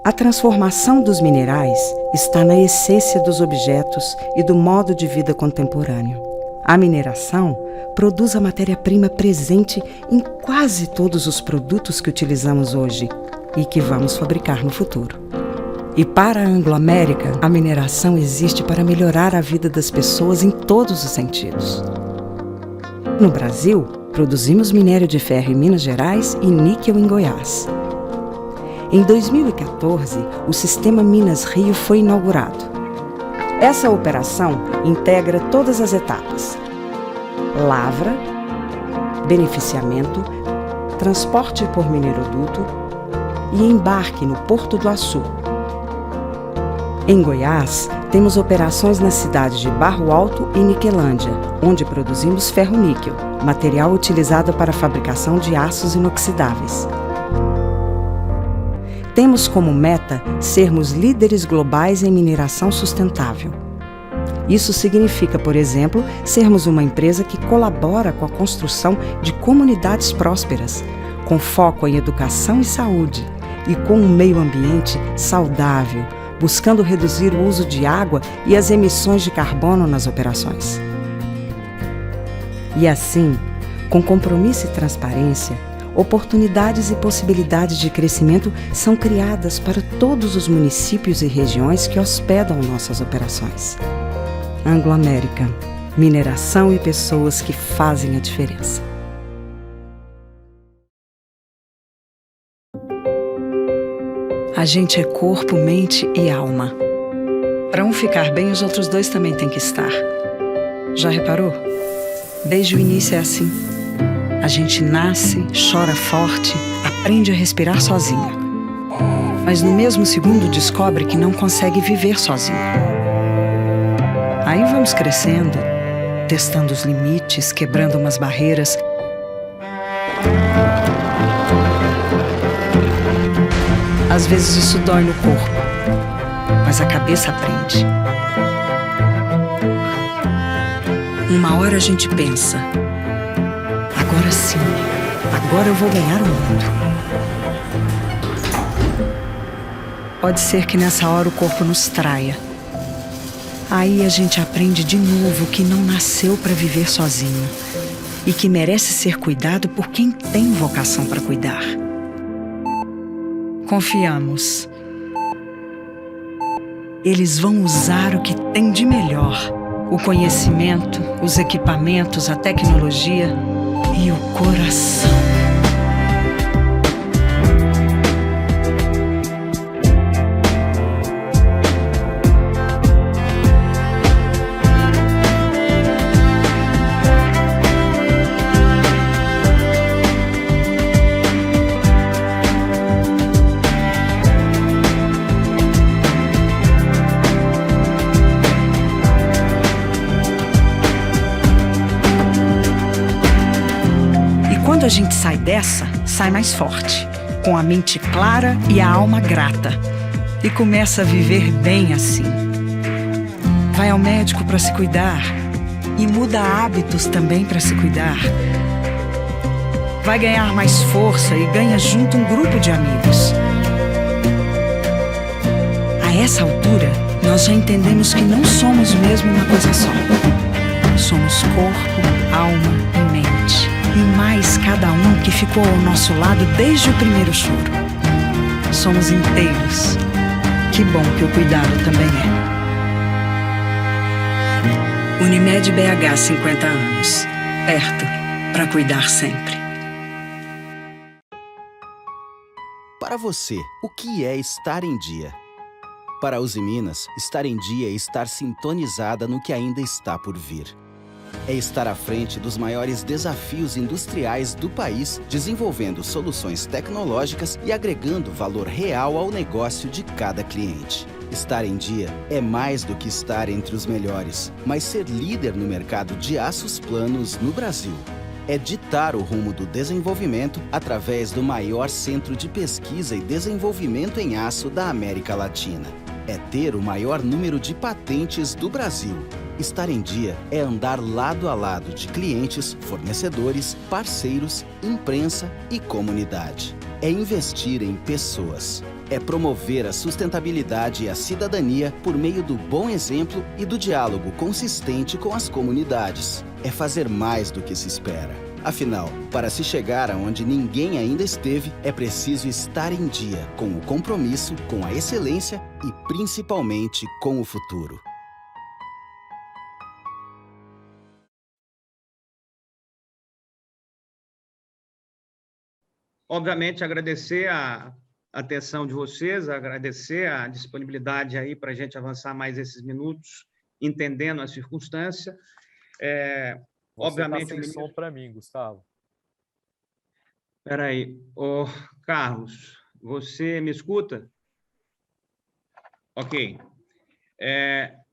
A transformação dos minerais está na essência dos objetos e do modo de vida contemporâneo. A mineração produz a matéria-prima presente em quase todos os produtos que utilizamos hoje e que vamos fabricar no futuro. E para a Anglo-América, a mineração existe para melhorar a vida das pessoas em todos os sentidos. No Brasil, produzimos minério de ferro em Minas Gerais e níquel em Goiás. Em 2014, o Sistema Minas Rio foi inaugurado. Essa operação integra todas as etapas: lavra, beneficiamento, transporte por mineiroduto e embarque no Porto do Açu. Em Goiás, temos operações nas cidades de Barro Alto e Niquelândia, onde produzimos ferro-níquel, material utilizado para a fabricação de aços inoxidáveis. Temos como meta sermos líderes globais em mineração sustentável. Isso significa, por exemplo, sermos uma empresa que colabora com a construção de comunidades prósperas, com foco em educação e saúde, e com um meio ambiente saudável, buscando reduzir o uso de água e as emissões de carbono nas operações. E assim, com compromisso e transparência, oportunidades e possibilidades de crescimento são criadas para todos os municípios e regiões que hospedam nossas operações. Anglo-América, mineração e pessoas que fazem a diferença. A gente é corpo, mente e alma. Para um ficar bem, os outros dois também têm que estar. Já reparou? Desde o início é assim. A gente nasce, chora forte, aprende a respirar sozinha. Mas no mesmo segundo descobre que não consegue viver sozinho. Aí vamos crescendo, testando os limites, quebrando umas barreiras. Às vezes isso dói no corpo, mas a cabeça aprende. Uma hora a gente pensa: agora sim, agora eu vou ganhar o mundo. Pode ser que nessa hora o corpo nos traia. Aí a gente aprende de novo que não nasceu para viver sozinho e que merece ser cuidado por quem tem vocação para cuidar. Confiamos. Eles vão usar o que tem de melhor: o conhecimento, os equipamentos, a tecnologia e o coração. Quando a gente sai dessa, sai mais forte, com a mente clara e a alma grata, e começa a viver bem assim. Vai ao médico para se cuidar e muda hábitos também para se cuidar. Vai ganhar mais força e ganha junto um grupo de amigos. A essa altura, nós já entendemos que não somos mesmo uma coisa só. Somos corpo, alma e mente. E mais cada um que ficou ao nosso lado desde o primeiro choro. Somos inteiros. Que bom que o cuidado também é. Unimed BH, 50 anos. Perto, para cuidar sempre. Para você, o que é estar em dia? Para a Uzi Minas, estar em dia é estar sintonizada no que ainda está por vir. É estar à frente dos maiores desafios industriais do país, desenvolvendo soluções tecnológicas e agregando valor real ao negócio de cada cliente. Estar em dia é mais do que estar entre os melhores, mas ser líder no mercado de aços planos no Brasil. É ditar o rumo do desenvolvimento através do maior centro de pesquisa e desenvolvimento em aço da América Latina. É ter o maior número de patentes do Brasil. Estar em dia é andar lado a lado de clientes, fornecedores, parceiros, imprensa e comunidade. É investir em pessoas. É promover a sustentabilidade e a cidadania por meio do bom exemplo e do diálogo consistente com as comunidades. É fazer mais do que se espera. Afinal, para se chegar aonde ninguém ainda esteve, é preciso estar em dia com o compromisso, com a excelência e principalmente com o futuro. Obviamente, agradecer a atenção de vocês, agradecer a disponibilidade aí para a gente avançar mais esses minutos, entendendo a circunstância. Você Obviamente, está sem som para mim, Gustavo. Espera aí. Ô, Carlos, você me escuta? Ok.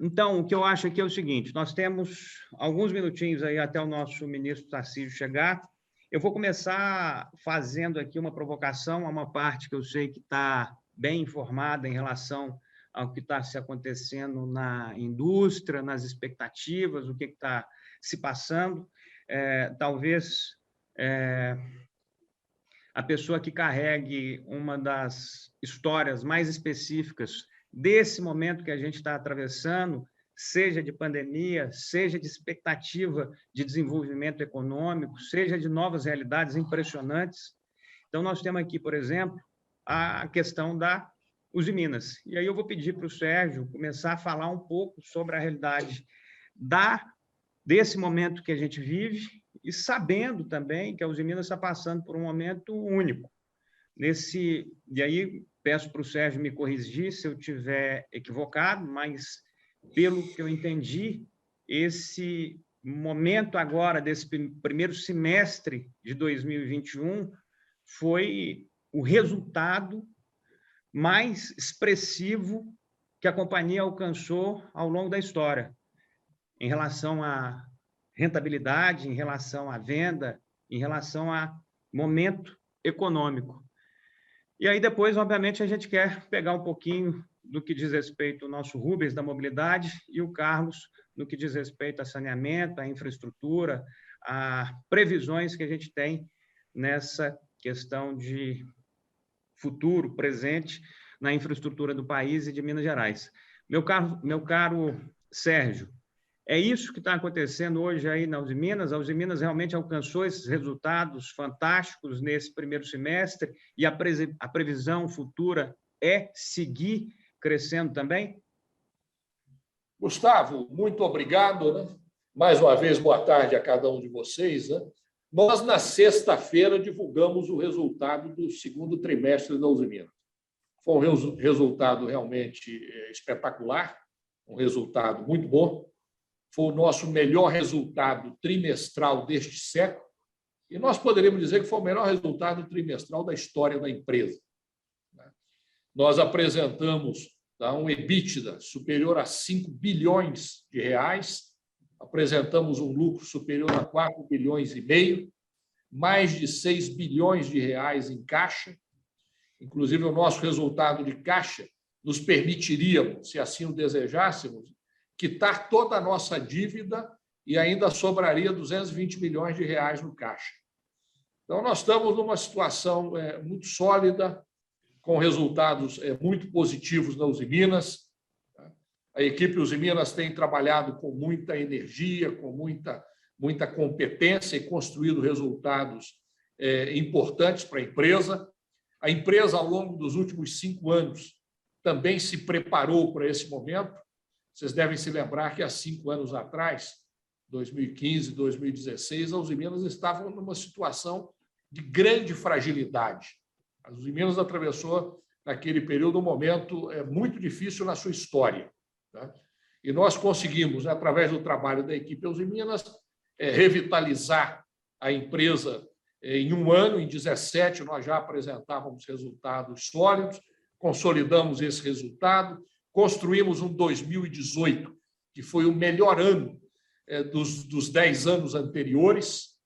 Então, o que eu acho aqui é o seguinte, nós temos alguns minutinhos aí até o nosso ministro Tarcísio chegar. Eu vou começar fazendo aqui uma provocação a uma parte que eu sei que está bem informada em relação ao que está se acontecendo na indústria, nas expectativas, o que está se passando. Talvez a pessoa que carregue uma das histórias mais específicas desse momento que a gente está atravessando, seja de pandemia, seja de expectativa de desenvolvimento econômico, seja de novas realidades impressionantes. Então, nós temos aqui, por exemplo, a questão da Usiminas. E aí eu vou pedir para o Sérgio começar a falar um pouco sobre a realidade desse momento que a gente vive e sabendo também que a Usiminas está passando por um momento único. E aí peço para o Sérgio me corrigir se eu estiver equivocado, mas pelo que eu entendi, esse momento agora, desse primeiro semestre de 2021, foi o resultado mais expressivo que a companhia alcançou ao longo da história, em relação à rentabilidade, em relação à venda, em relação a momento econômico. E aí, depois, obviamente, a gente quer pegar um pouquinho do que diz respeito ao nosso Rubens da mobilidade e o Carlos no que diz respeito a saneamento, a infraestrutura, a previsões que a gente tem nessa questão de futuro, presente, na infraestrutura do país e de Minas Gerais. Meu caro Sérgio, é isso que está acontecendo hoje aí na Usiminas? A Usiminas realmente alcançou esses resultados fantásticos nesse primeiro semestre e a previsão futura é seguir crescendo também? Gustavo, muito obrigado, né? Mais uma vez, boa tarde a cada um de vocês, né? Nós, na sexta-feira, divulgamos o resultado do segundo trimestre da Usiminas. Foi um resultado realmente espetacular, um resultado muito bom. Foi o nosso melhor resultado trimestral deste século e nós poderíamos dizer que foi o melhor resultado trimestral da história da empresa. Nós apresentamos um EBITDA superior a 5 bilhões de reais, apresentamos um lucro superior a 4 bilhões e meio, mais de 6 bilhões de reais em caixa. Inclusive, o nosso resultado de caixa nos permitiria, se assim o desejássemos, quitar toda a nossa dívida e ainda sobraria 220 milhões de reais no caixa. Então, nós estamos numa situação muito sólida, com resultados muito positivos na Usiminas. A equipe Usiminas tem trabalhado com muita energia, com muita competência e construído resultados importantes para a empresa. A empresa, ao longo dos últimos 5 anos, também se preparou para esse momento. Vocês devem se lembrar que há 5 anos atrás, 2015, 2016, a Usiminas estavam numa situação de grande fragilidade. A Usiminas atravessou, naquele período, um momento muito difícil na sua história. Tá? E nós conseguimos, através do trabalho da equipe Usiminas, revitalizar a empresa em 1 ano. Em 2017, nós já apresentávamos resultados sólidos, consolidamos esse resultado, construímos um 2018, que foi o melhor ano dos 10 anos anteriores.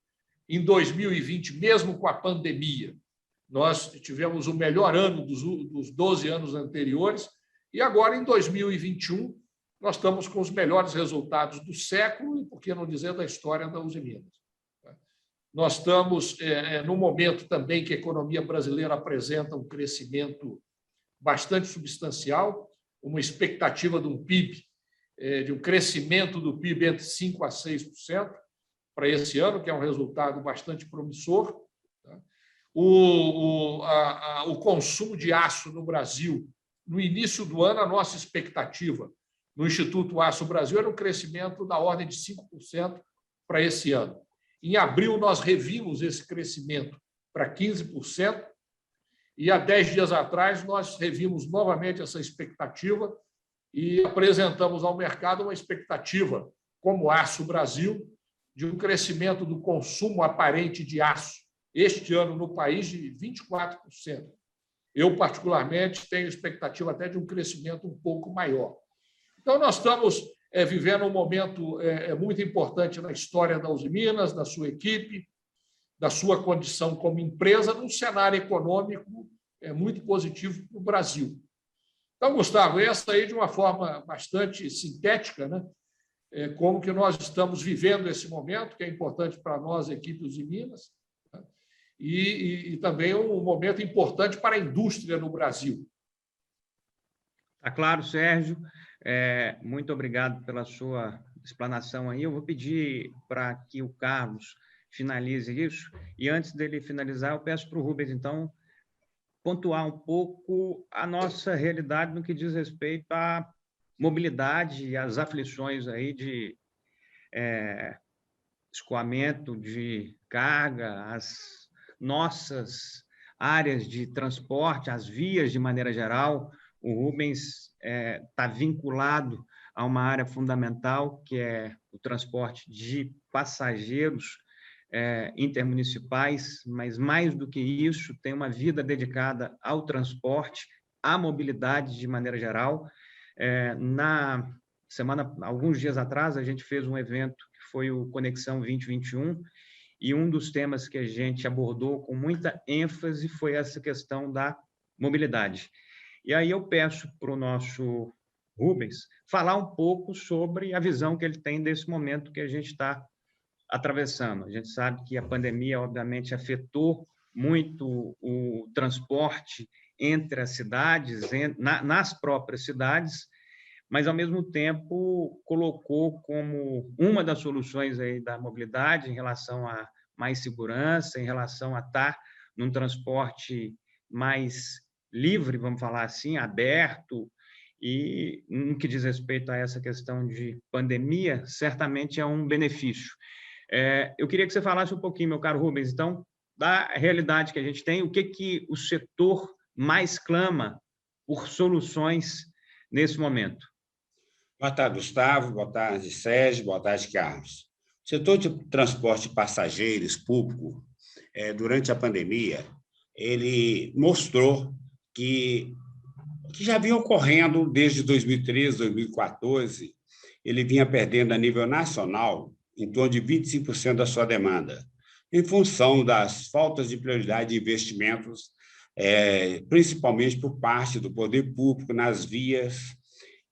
Em 2020, mesmo com a pandemia, nós tivemos o melhor ano dos 12 anos anteriores. E agora, em 2021, nós estamos com os melhores resultados do século e, por que não dizer, da história da Usiminas. Nós estamos num momento também que a economia brasileira apresenta um crescimento bastante substancial, uma expectativa de um PIB, de um crescimento do PIB entre 5% a 6% para esse ano, que é um resultado bastante promissor. O consumo de aço no Brasil, no início do ano, a nossa expectativa no Instituto Aço Brasil era um crescimento da ordem de 5% para esse ano. Em abril, nós revimos esse crescimento para 15%, e há 10 dias atrás nós revimos novamente essa expectativa e apresentamos ao mercado uma expectativa, como Aço Brasil, de um crescimento do consumo aparente de aço este ano no país de 24%. Eu, particularmente, tenho expectativa até de um crescimento um pouco maior. Então, nós estamos vivendo um momento muito importante na história da Usiminas, da sua equipe, da sua condição como empresa, num cenário econômico muito positivo para o Brasil. Então, Gustavo, essa aí, de uma forma bastante sintética, né? Como que nós estamos vivendo esse momento, que é importante para nós, equipe Usiminas, né? E também um momento importante para a indústria no Brasil. Está claro, Sérgio. Muito obrigado pela sua explanação aí. Eu vou pedir para que o Carlos finalize isso, e antes dele finalizar, eu peço para o Rubens, então, pontuar um pouco a nossa realidade no que diz respeito à mobilidade e às aflições aí de escoamento de carga, as nossas áreas de transporte, as vias de maneira geral. O Rubens está vinculado a uma área fundamental, que é o transporte de passageiros intermunicipais, mas mais do que isso, tem uma vida dedicada ao transporte, à mobilidade de maneira geral. Alguns dias atrás, a gente fez um evento que foi o Conexão 2021, e um dos temas que a gente abordou com muita ênfase foi essa questão da mobilidade. E aí eu peço para o nosso Rubens falar um pouco sobre a visão que ele tem desse momento que a gente está atravessando. A gente sabe que a pandemia, obviamente, afetou muito o transporte entre as cidades, nas próprias cidades, mas, ao mesmo tempo, colocou como uma das soluções aí da mobilidade em relação a mais segurança, em relação a estar num transporte mais livre, vamos falar assim, aberto, e no que diz respeito a essa questão de pandemia, certamente é um benefício. Eu queria que você falasse um pouquinho, meu caro Rubens, então, da realidade que a gente tem, o que o setor mais clama por soluções nesse momento. Boa tarde, Gustavo. Boa tarde, Sérgio. Boa tarde, Carlos. O setor de transporte de passageiros público, durante a pandemia, ele mostrou que já vinha ocorrendo desde 2013, 2014, ele vinha perdendo a nível nacional em torno de 25% da sua demanda, em função das faltas de prioridade de investimentos, principalmente por parte do poder público nas vias.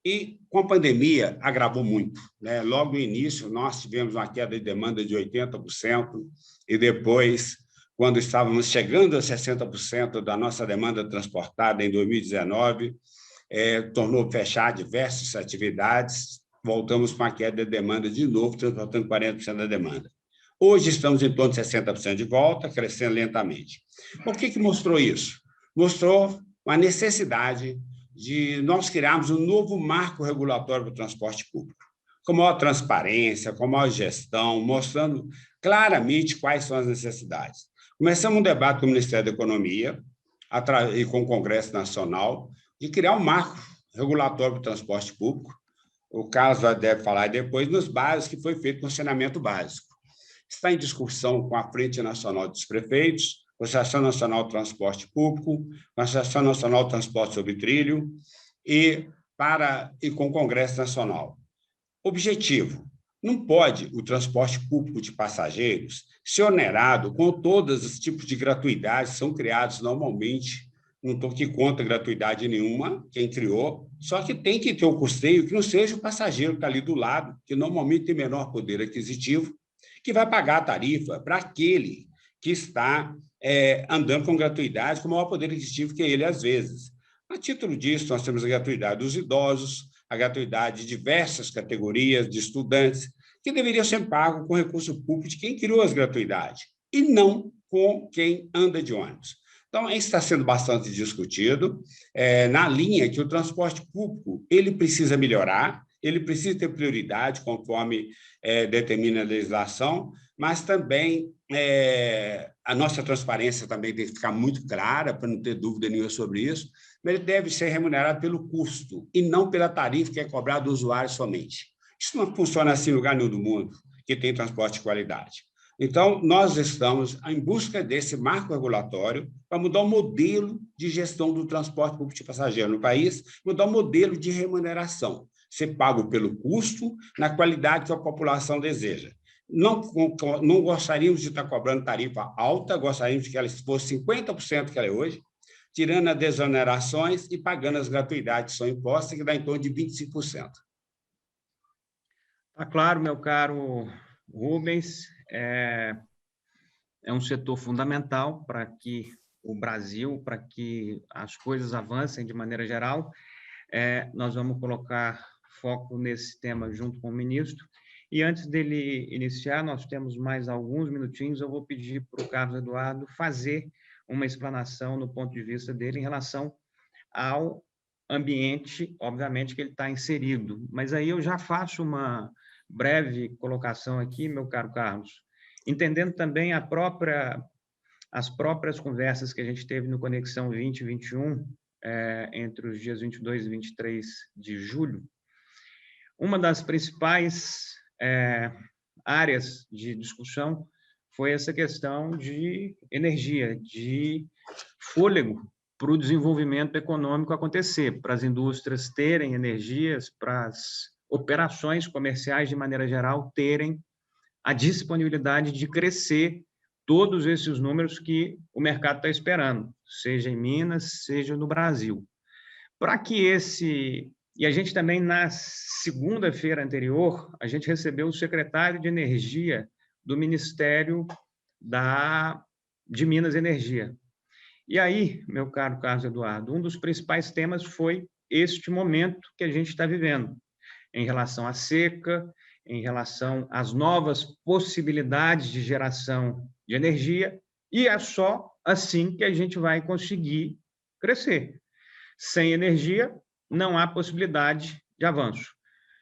E, com a pandemia, agravou muito, né? Logo no início, nós tivemos uma queda de demanda de 80%, e depois, quando estávamos chegando a 60% da nossa demanda transportada em 2019, tornou fechar diversas atividades, voltamos para uma queda de demanda de novo, transportando 40% da demanda. Hoje estamos em torno de 60% de volta, crescendo lentamente. O que mostrou isso? Mostrou uma necessidade de nós criarmos um novo marco regulatório para o transporte público, com maior transparência, com maior gestão, mostrando claramente quais são as necessidades. Começamos um debate com o Ministério da Economia e com o Congresso Nacional de criar um marco regulatório para o transporte público. O Carlos deve falar depois nos bairros que foi feito no saneamento básico. Está em discussão com a Frente Nacional dos Prefeitos, com a Associação Nacional de Transporte Público, com a Associação Nacional de Transporte sobre Trilho e com o Congresso Nacional. Objetivo: não pode o transporte público de passageiros ser onerado com todos os tipos de gratuidades que são criados normalmente. Não estou aqui contra gratuidade nenhuma, quem criou, só que tem que ter um custeio que não seja o passageiro que está ali do lado, que normalmente tem menor poder aquisitivo, que vai pagar a tarifa para aquele que está andando com gratuidade, com maior poder aquisitivo que ele, às vezes. A título disso, nós temos a gratuidade dos idosos, a gratuidade de diversas categorias de estudantes, que deveriam ser pagos com recurso público de quem criou as gratuidades, e não com quem anda de ônibus. Então, isso está sendo bastante discutido, na linha que o transporte público ele precisa melhorar, ele precisa ter prioridade, conforme determina a legislação, mas também a nossa transparência também tem que ficar muito clara, para não ter dúvida nenhuma sobre isso, mas ele deve ser remunerado pelo custo e não pela tarifa que é cobrada do usuário somente. Isso não funciona assim em lugar nenhum do mundo que tem transporte de qualidade. Então, nós estamos em busca desse marco regulatório para mudar o modelo de gestão do transporte público de passageiro no país, mudar o modelo de remuneração, ser pago pelo custo, na qualidade que a população deseja. Não gostaríamos de estar cobrando tarifa alta, gostaríamos que ela fosse 50% que ela é hoje, tirando as desonerações e pagando as gratuidades que são impostas, que dá em torno de 25%. Tá claro, meu caro Rubens, é um setor fundamental para que o Brasil, para que as coisas avancem de maneira geral. Nós vamos colocar foco nesse tema junto com o ministro. E antes dele iniciar, nós temos mais alguns minutinhos, eu vou pedir para o Carlos Eduardo fazer uma explanação no ponto de vista dele em relação ao ambiente, obviamente, que ele está inserido. Mas aí eu já faço uma breve colocação aqui, meu caro Carlos, entendendo também as próprias conversas que a gente teve no Conexão 2021, entre os dias 22 e 23 de julho. Uma das principais áreas de discussão foi essa questão de energia, de fôlego para o desenvolvimento econômico acontecer, para as indústrias terem energias, para as operações comerciais, de maneira geral, terem a disponibilidade de crescer todos esses números que o mercado está esperando, seja em Minas, seja no Brasil. Para que esse... E a gente também, na segunda-feira anterior, a gente recebeu o secretário de Energia do Ministério de Minas e Energia. E aí, meu caro Carlos Eduardo, um dos principais temas foi este momento que a gente está vivendo, em relação à seca, em relação às novas possibilidades de geração de energia, e é só assim que a gente vai conseguir crescer. Sem energia, não há possibilidade de avanço.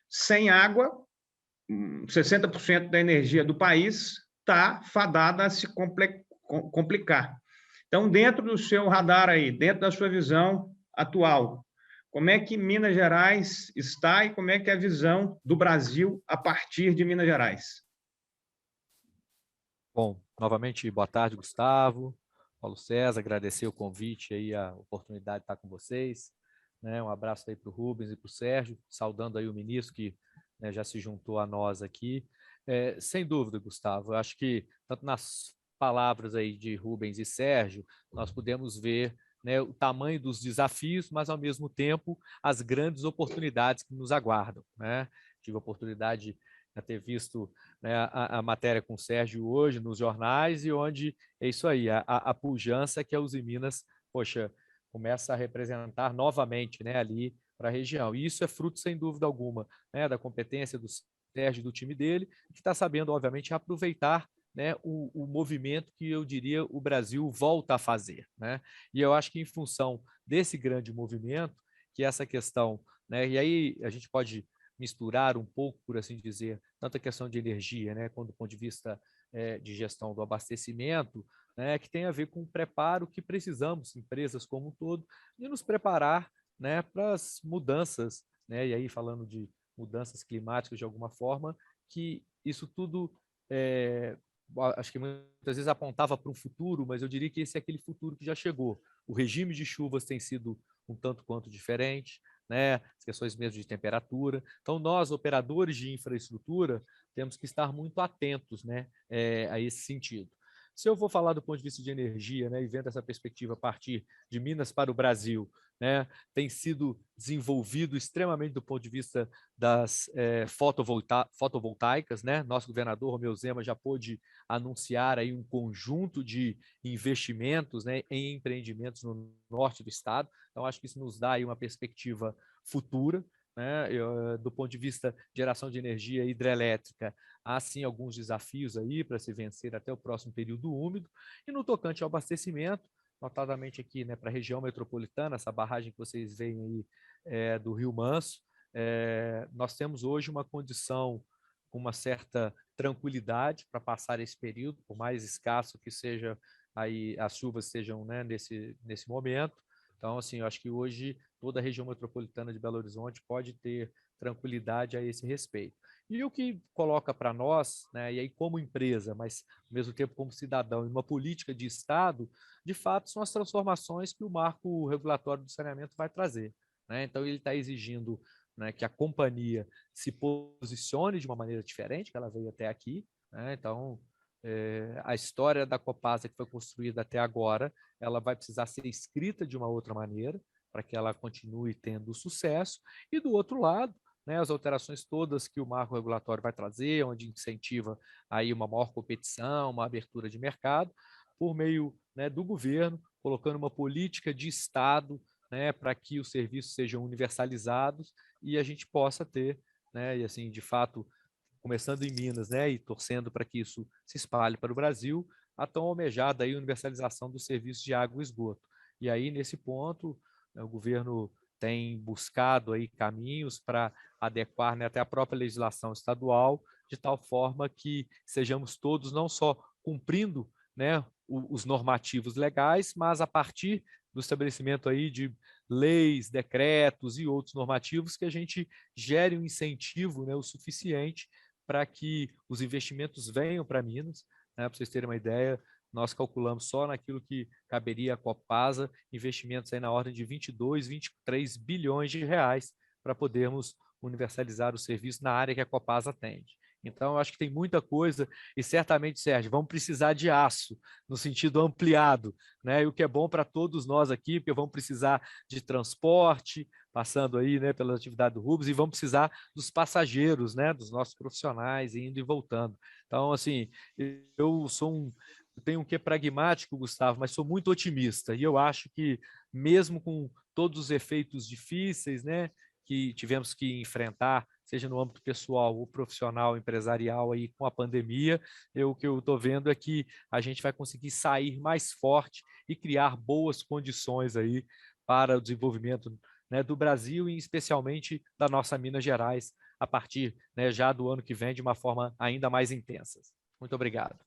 Sem água, 60% da energia do país está fadada a se complicar. Então, dentro do seu radar aí, dentro da sua visão atual, como é que Minas Gerais está e como é que é a visão do Brasil a partir de Minas Gerais? Bom, novamente, boa tarde, Gustavo, Paulo César, agradecer o convite aí, a oportunidade de estar com vocês, né? Um abraço aí para o Rubens e para o Sérgio, saudando aí o ministro que, né, já se juntou a nós aqui. Sem dúvida, Gustavo, eu acho que tanto nas palavras aí de Rubens e Sérgio, nós podemos ver, né, o tamanho dos desafios, mas, ao mesmo tempo, as grandes oportunidades que nos aguardam, né? Tive a oportunidade de ter visto, né, a matéria com o Sérgio hoje nos jornais, e onde é isso aí, a pujança que a Uzi Minas, poxa, começa a representar novamente, né, ali para a região. E isso é fruto, sem dúvida alguma, né, da competência do Sérgio e do time dele, que está sabendo, obviamente, aproveitar, né, o movimento que eu diria o Brasil volta a fazer, né? E eu acho que, em função desse grande movimento, que essa questão, né, e aí a gente pode misturar um pouco, por assim dizer, tanto a questão de energia, né, quanto do ponto de vista de gestão do abastecimento, né, que tem a ver com o preparo que precisamos, empresas como um todo, de nos preparar, né, para as mudanças, né, e aí falando de mudanças climáticas de alguma forma, que isso tudo acho que muitas vezes apontava para um futuro, mas eu diria que esse é aquele futuro que já chegou. O regime de chuvas tem sido um tanto quanto diferente, né? As questões mesmo de temperatura. Então, nós, operadores de infraestrutura, temos que estar muito atentos, né, a esse sentido. Se eu vou falar do ponto de vista de energia, né, e vendo essa perspectiva a partir de Minas para o Brasil, né, tem sido desenvolvido extremamente do ponto de vista das fotovoltaicas, né? Nosso governador Romeu Zema já pôde anunciar aí um conjunto de investimentos, né, em empreendimentos no norte do estado. Então, acho que isso nos dá aí uma perspectiva futura, né? Do ponto de vista de geração de energia hidrelétrica, há sim alguns desafios aí para se vencer até o próximo período úmido. E no tocante ao abastecimento, notadamente aqui, né, para a região metropolitana, essa barragem que vocês veem aí do Rio Manso, nós temos hoje uma condição com uma certa tranquilidade para passar esse período, por mais escasso que seja aí as chuvas sejam, né, nesse momento. Então, assim, eu acho que hoje toda a região metropolitana de Belo Horizonte pode ter tranquilidade a esse respeito. E o que coloca para nós, né, e aí como empresa, mas ao mesmo tempo como cidadão, em uma política de Estado, de fato, são as transformações que o marco regulatório do saneamento vai trazer, né? Então, ele está exigindo, né, que a companhia se posicione de uma maneira diferente, que ela veio até aqui, né? Então, a história da Copasa que foi construída até agora, ela vai precisar ser escrita de uma outra maneira, para que ela continue tendo sucesso. E do outro lado, né, as alterações todas que o marco regulatório vai trazer, onde incentiva aí uma maior competição, uma abertura de mercado, por meio, né, do governo, colocando uma política de Estado, né, para que os serviços sejam universalizados e a gente possa ter, né, e assim, de fato, começando em Minas, né, e torcendo para que isso se espalhe para o Brasil, a tão almejada aí universalização dos serviços de água e esgoto. E aí, nesse ponto, né, o governo tem buscado aí caminhos para adequar, né, até a própria legislação estadual, de tal forma que sejamos todos não só cumprindo, né, os normativos legais, mas a partir do estabelecimento aí de leis, decretos e outros normativos que a gente gere um incentivo, né, o suficiente para que os investimentos venham para Minas, né, para vocês terem uma ideia, nós calculamos só naquilo que caberia a Copasa, investimentos aí na ordem de 22, 23 bilhões de reais para podermos universalizar o serviço na área que a Copasa atende. Então, eu acho que tem muita coisa e certamente, Sérgio, vamos precisar de aço, no sentido ampliado, né? E o que é bom para todos nós aqui, porque vamos precisar de transporte, passando aí, né, pela atividade do Rubens, e vamos precisar dos passageiros, né, dos nossos profissionais, indo e voltando. Então, assim, eu tenho um quê pragmático, Gustavo, mas sou muito otimista, e eu acho que mesmo com todos os efeitos difíceis, né, que tivemos que enfrentar, seja no âmbito pessoal ou profissional, empresarial, aí com a pandemia, o que eu estou vendo é que a gente vai conseguir sair mais forte e criar boas condições aí para o desenvolvimento, né, do Brasil e especialmente da nossa Minas Gerais, a partir, né, já do ano que vem, de uma forma ainda mais intensa. Muito obrigado.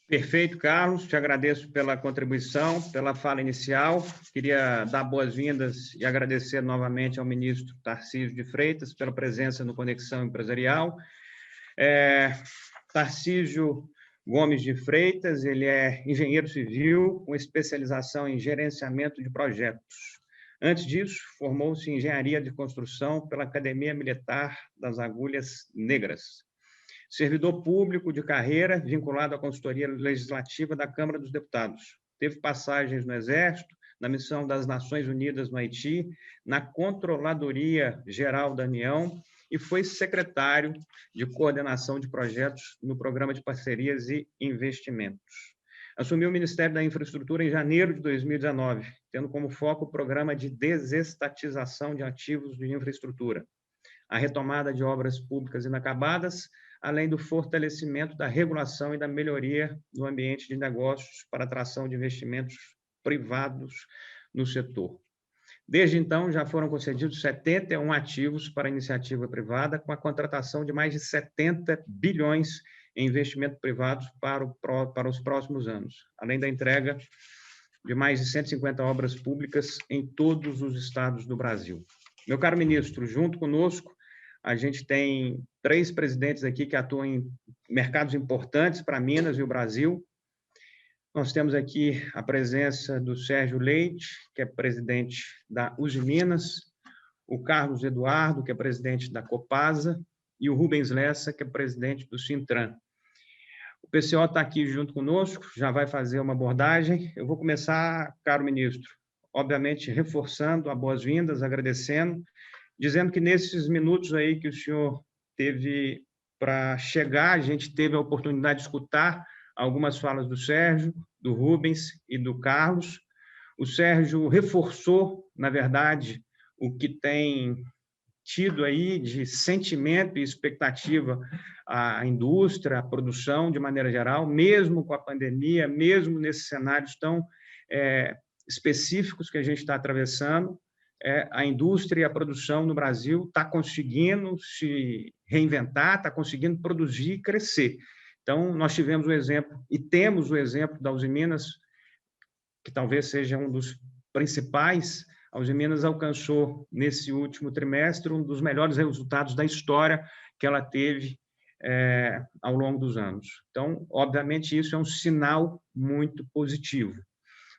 Perfeito, Carlos. Te agradeço pela contribuição, pela fala inicial. Queria dar boas-vindas e agradecer novamente ao ministro Tarcísio de Freitas pela presença no Conexão Empresarial. Tarcísio Gomes de Freitas, ele é engenheiro civil com especialização em gerenciamento de projetos. Antes disso, formou-se em engenharia de construção pela Academia Militar das Agulhas Negras. Servidor público de carreira, vinculado à consultoria legislativa da Câmara dos Deputados. Teve passagens no Exército, na Missão das Nações Unidas no Haiti, na Controladoria Geral da União e foi secretário de coordenação de projetos no Programa de Parcerias e Investimentos. Assumiu o Ministério da Infraestrutura em janeiro de 2019, tendo como foco o programa de desestatização de ativos de infraestrutura, a retomada de obras públicas inacabadas, além do fortalecimento da regulação e da melhoria do ambiente de negócios para atração de investimentos privados no setor. Desde então, já foram concedidos 71 ativos para iniciativa privada, com a contratação de mais de 70 bilhões em investimento privado para os próximos anos, além da entrega de mais de 150 obras públicas em todos os estados do Brasil. Meu caro ministro, junto conosco, a gente tem 3 presidentes aqui que atuam em mercados importantes para Minas e o Brasil. Nós temos aqui a presença do Sérgio Leite, que é presidente da Usiminas, o Carlos Eduardo, que é presidente da Copasa, e o Rubens Lessa, que é presidente do Sintran. O PCO está aqui junto conosco, já vai fazer uma abordagem. Eu vou começar, caro ministro, obviamente, reforçando as boas-vindas, agradecendo, dizendo que nesses minutos aí que o senhor teve para chegar, a gente teve a oportunidade de escutar algumas falas do Sérgio, do Rubens e do Carlos. O Sérgio reforçou, na verdade, o que tem tido aí de sentimento e expectativa à indústria, à produção, de maneira geral, mesmo com a pandemia, mesmo nesses cenários tão específicos que a gente está atravessando, a indústria e a produção no Brasil está conseguindo se reinventar, está conseguindo produzir e crescer. Então, nós tivemos o exemplo, e temos o exemplo da Usiminas, que talvez seja um dos principais. A Usiminas alcançou, nesse último trimestre, um dos melhores resultados da história que ela teve ao longo dos anos. Então, obviamente, isso é um sinal muito positivo.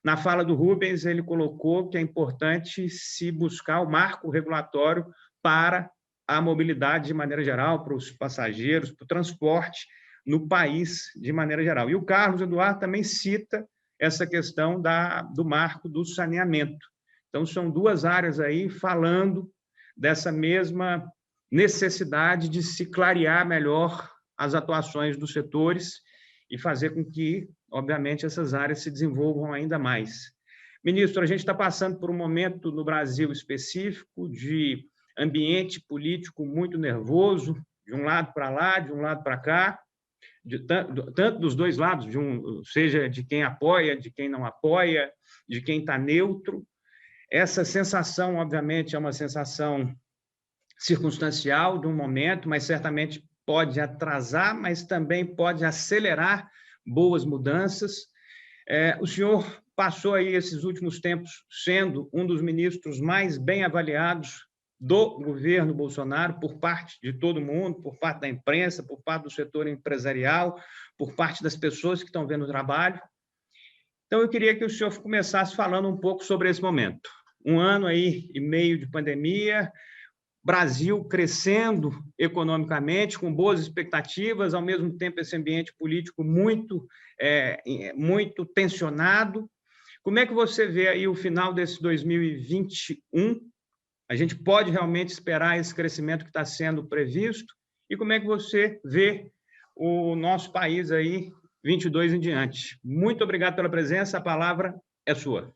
Na fala do Rubens, ele colocou que é importante se buscar o marco regulatório para a mobilidade de maneira geral, para os passageiros, para o transporte no país de maneira geral. E o Carlos Eduardo também cita essa questão do marco do saneamento. Então, são duas áreas aí falando dessa mesma necessidade de se clarear melhor as atuações dos setores e fazer com que, obviamente, essas áreas se desenvolvam ainda mais. Ministro, a gente está passando por um momento no Brasil específico de ambiente político muito nervoso, de um lado para lá, de um lado para cá, tanto dos dois lados, seja de quem apoia, de quem não apoia, de quem está neutro. Essa sensação, obviamente, é uma sensação circunstancial de um momento, mas certamente pode atrasar, mas também pode acelerar boas mudanças. O senhor passou aí esses últimos tempos sendo um dos ministros mais bem avaliados do governo Bolsonaro por parte de todo mundo, por parte da imprensa, por parte do setor empresarial, por parte das pessoas que estão vendo o trabalho. Então, eu queria que o senhor começasse falando um pouco sobre esse momento. Um ano aí e meio de pandemia, Brasil crescendo economicamente, com boas expectativas, ao mesmo tempo esse ambiente político muito tensionado. Como é que você vê aí o final desse 2021? A gente pode realmente esperar esse crescimento que está sendo previsto? E como é que você vê o nosso país aí 22 em diante? Muito obrigado pela presença, a palavra é sua.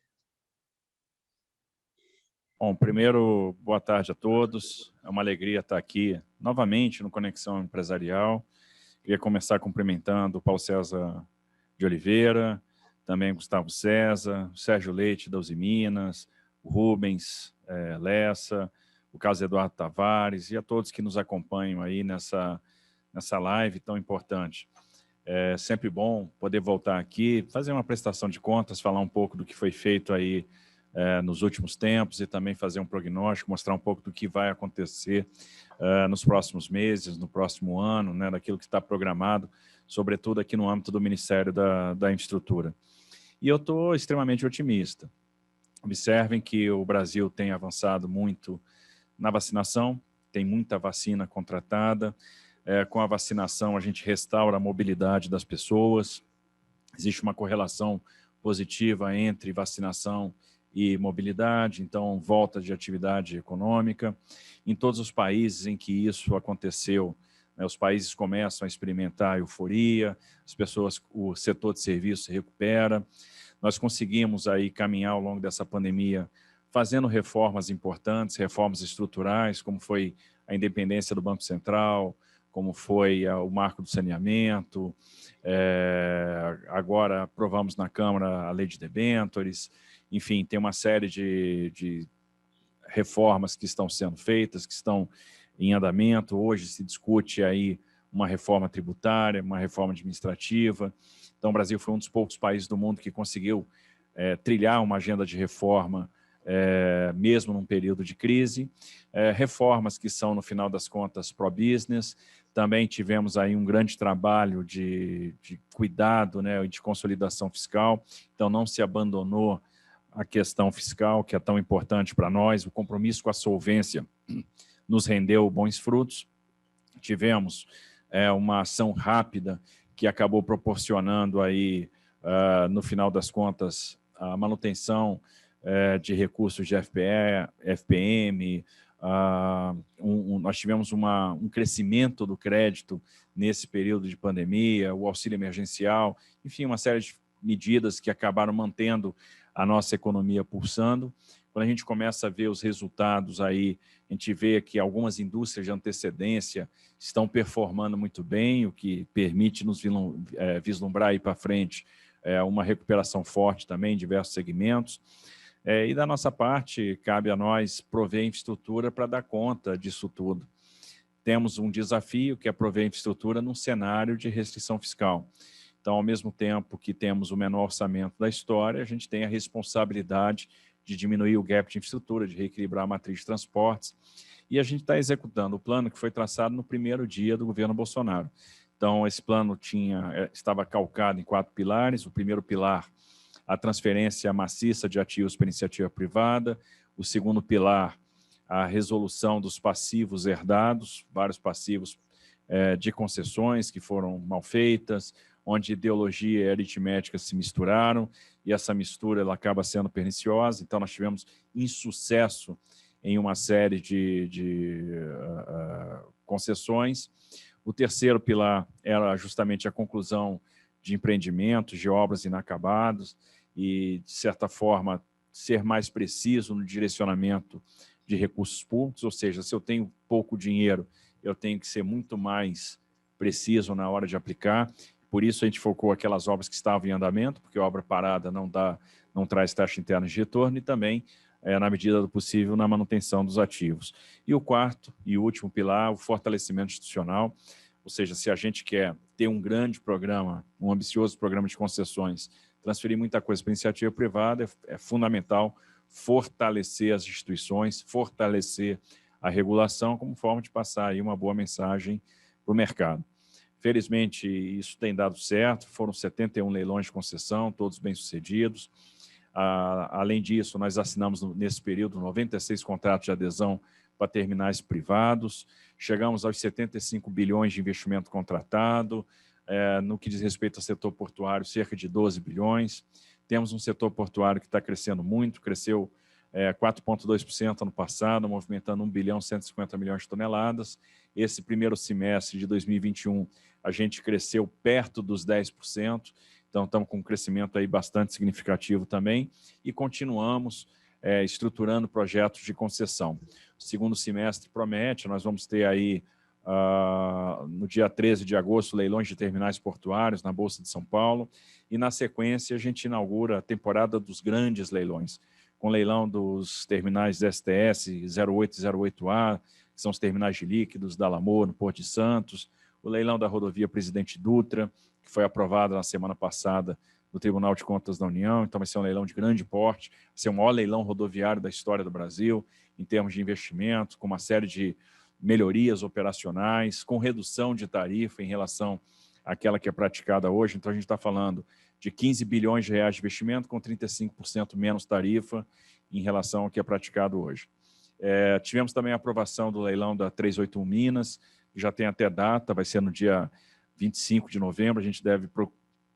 Bom, primeiro, boa tarde a todos. É uma alegria estar aqui novamente no Conexão Empresarial. Queria começar cumprimentando o Paulo César de Oliveira, também Gustavo César, o Sérgio Leite da Usiminas, o Rubens Lessa, o Carlos Eduardo Tavares e a todos que nos acompanham aí nessa live tão importante. É sempre bom poder voltar aqui, fazer uma prestação de contas, falar um pouco do que foi feito aí nos últimos tempos e também fazer um prognóstico, mostrar um pouco do que vai acontecer nos próximos meses, no próximo ano, né, daquilo que está programado, sobretudo aqui no âmbito do Ministério da Infraestrutura. E eu estou extremamente otimista. Observem que o Brasil tem avançado muito na vacinação, tem muita vacina contratada, com a vacinação a gente restaura a mobilidade das pessoas, existe uma correlação positiva entre vacinação e mobilidade, então volta de atividade econômica. Em todos os países em que isso aconteceu, né, os países começam a experimentar euforia, as pessoas, o setor de serviços se recupera. Nós conseguimos aí caminhar ao longo dessa pandemia fazendo reformas importantes, reformas estruturais, como foi a independência do Banco Central, como foi o marco do saneamento, agora aprovamos na Câmara a lei de debêntures, enfim, tem uma série de reformas que estão sendo feitas, que estão em andamento. Hoje se discute aí uma reforma tributária, uma reforma administrativa. Então, o Brasil foi um dos poucos países do mundo que conseguiu trilhar uma agenda de reforma, mesmo num período de crise. Reformas que são, no final das contas, pró-business. Também tivemos aí um grande trabalho de cuidado, né, de consolidação fiscal. Então, não se abandonou a questão fiscal, que é tão importante para nós. O compromisso com a solvência nos rendeu bons frutos. Tivemos uma ação rápida que acabou proporcionando aí, no final das contas, a manutenção de recursos de FPM, nós tivemos um crescimento do crédito nesse período de pandemia, o auxílio emergencial, enfim, uma série de medidas que acabaram mantendo a nossa economia pulsando. Quando a gente começa a ver os resultados aí, a gente vê que algumas indústrias de antecedência estão performando muito bem, o que permite nos vislumbrar aí para frente uma recuperação forte também em diversos segmentos. E da nossa parte, cabe a nós prover infraestrutura para dar conta disso tudo. Temos um desafio, que é prover infraestrutura num cenário de restrição fiscal. Então, ao mesmo tempo que temos o menor orçamento da história, a gente tem a responsabilidade de diminuir o gap de infraestrutura, de reequilibrar a matriz de transportes. E a gente está executando o plano que foi traçado no primeiro dia do governo Bolsonaro. Então, esse plano estava calcado em 4 pilares. O primeiro pilar, a transferência maciça de ativos para iniciativa privada. O segundo pilar, a resolução dos passivos herdados, vários passivos de concessões que foram mal feitas, onde ideologia e aritmética se misturaram, e essa mistura ela acaba sendo perniciosa. Então, nós tivemos insucesso em uma série de concessões. O terceiro pilar era justamente a conclusão de empreendimentos, de obras inacabadas, e, de certa forma, ser mais preciso no direcionamento de recursos públicos, ou seja, se eu tenho pouco dinheiro, eu tenho que ser muito mais preciso na hora de aplicar. Por isso, a gente focou aquelas obras que estavam em andamento, porque a obra parada não traz taxa interna de retorno, e também, na medida do possível, na manutenção dos ativos. E o quarto e último pilar, o fortalecimento institucional, ou seja, se a gente quer ter um grande programa, um ambicioso programa de concessões, transferir muita coisa para a iniciativa privada, é fundamental fortalecer as instituições, fortalecer a regulação como forma de passar aí uma boa mensagem para o mercado. Felizmente, isso tem dado certo, foram 71 leilões de concessão, todos bem-sucedidos. Além disso, nós assinamos nesse período 96 contratos de adesão para terminais privados, chegamos aos 75 bilhões de investimento contratado, no que diz respeito ao setor portuário, cerca de 12 bilhões. Temos um setor portuário que está crescendo muito, cresceu 4,2% ano passado, movimentando 1 bilhão 150 milhões de toneladas. Esse primeiro semestre de 2021, a gente cresceu perto dos 10%, então estamos com um crescimento aí bastante significativo também, e continuamos estruturando projetos de concessão. O segundo semestre promete, nós vamos ter aí, no dia 13 de agosto, leilões de terminais portuários na Bolsa de São Paulo, e na sequência a gente inaugura a temporada dos grandes leilões, com leilão dos terminais STS 08 e 08A, que são os terminais de líquidos da Lamor, no Porto de Santos, o leilão da rodovia Presidente Dutra, que foi aprovado na semana passada no Tribunal de Contas da União, então vai ser um leilão de grande porte, vai ser o maior leilão rodoviário da história do Brasil, em termos de investimento, com uma série de melhorias operacionais, com redução de tarifa em relação àquela que é praticada hoje. Então, a gente está falando de 15 bilhões de reais de investimento com 35% menos tarifa em relação ao que é praticado hoje. Tivemos também a aprovação do leilão da 381 Minas, que já tem até data, vai ser no dia 25 de novembro, a gente deve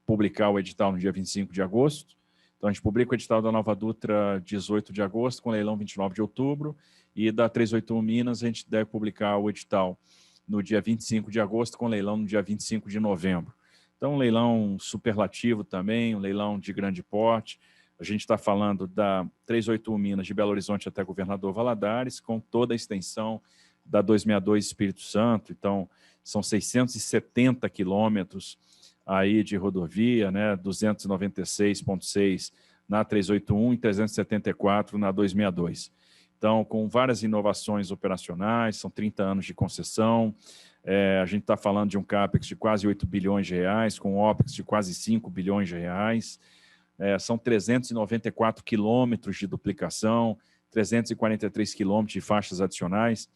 publicar o edital no dia 25 de agosto. Então, a gente publica o edital da Nova Dutra 18 de agosto, com leilão 29 de outubro, e da 381 Minas a gente deve publicar o edital no dia 25 de agosto, com leilão no dia 25 de novembro. Então, um leilão superlativo também, um leilão de grande porte. A gente está falando da 381 Minas de Belo Horizonte até Governador Valadares, com toda a extensão da 262 Espírito Santo. Então, são 670 quilômetros aí de rodovia, né, 296,6 na 381 e 374 na 262. Então, com várias inovações operacionais, são 30 anos de concessão, a gente está falando de um CAPEX de quase 8 bilhões de reais, com OPEX de quase 5 bilhões de reais, são 394 quilômetros de duplicação, 343 quilômetros de faixas adicionais,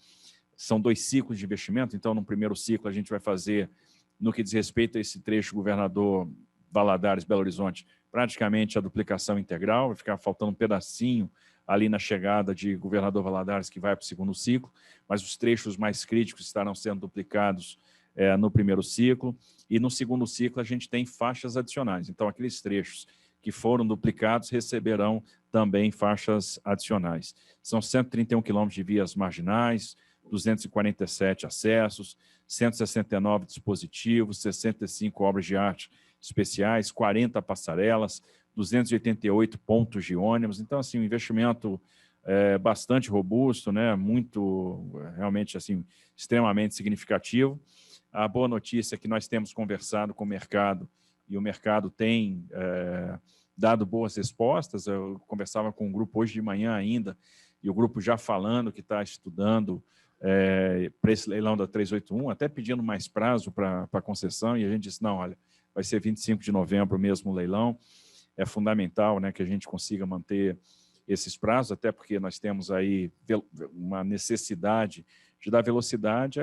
são 2 ciclos de investimento. Então, no primeiro ciclo, a gente vai fazer, no que diz respeito a esse trecho Governador Valadares, Belo Horizonte, praticamente a duplicação integral, vai ficar faltando um pedacinho ali na chegada de Governador Valadares, que vai para o segundo ciclo, mas os trechos mais críticos estarão sendo duplicados no primeiro ciclo, e no segundo ciclo a gente tem faixas adicionais. Então, aqueles trechos que foram duplicados receberão também faixas adicionais. São 131 quilômetros de vias marginais, 247 acessos, 169 dispositivos, 65 obras de arte especiais, 40 passarelas, 288 pontos de ônibus. Então, assim, um investimento bastante robusto, né? Muito, realmente, assim, extremamente significativo. A boa notícia é que nós temos conversado com o mercado e o mercado tem dado boas respostas. Eu conversava com um grupo hoje de manhã ainda, e o grupo já falando que está estudando para esse leilão da 381, até pedindo mais prazo para a concessão, e a gente disse, não, olha, vai ser 25 de novembro mesmo o leilão. É fundamental, né, que a gente consiga manter esses prazos, até porque nós temos aí uma necessidade de dar velocidade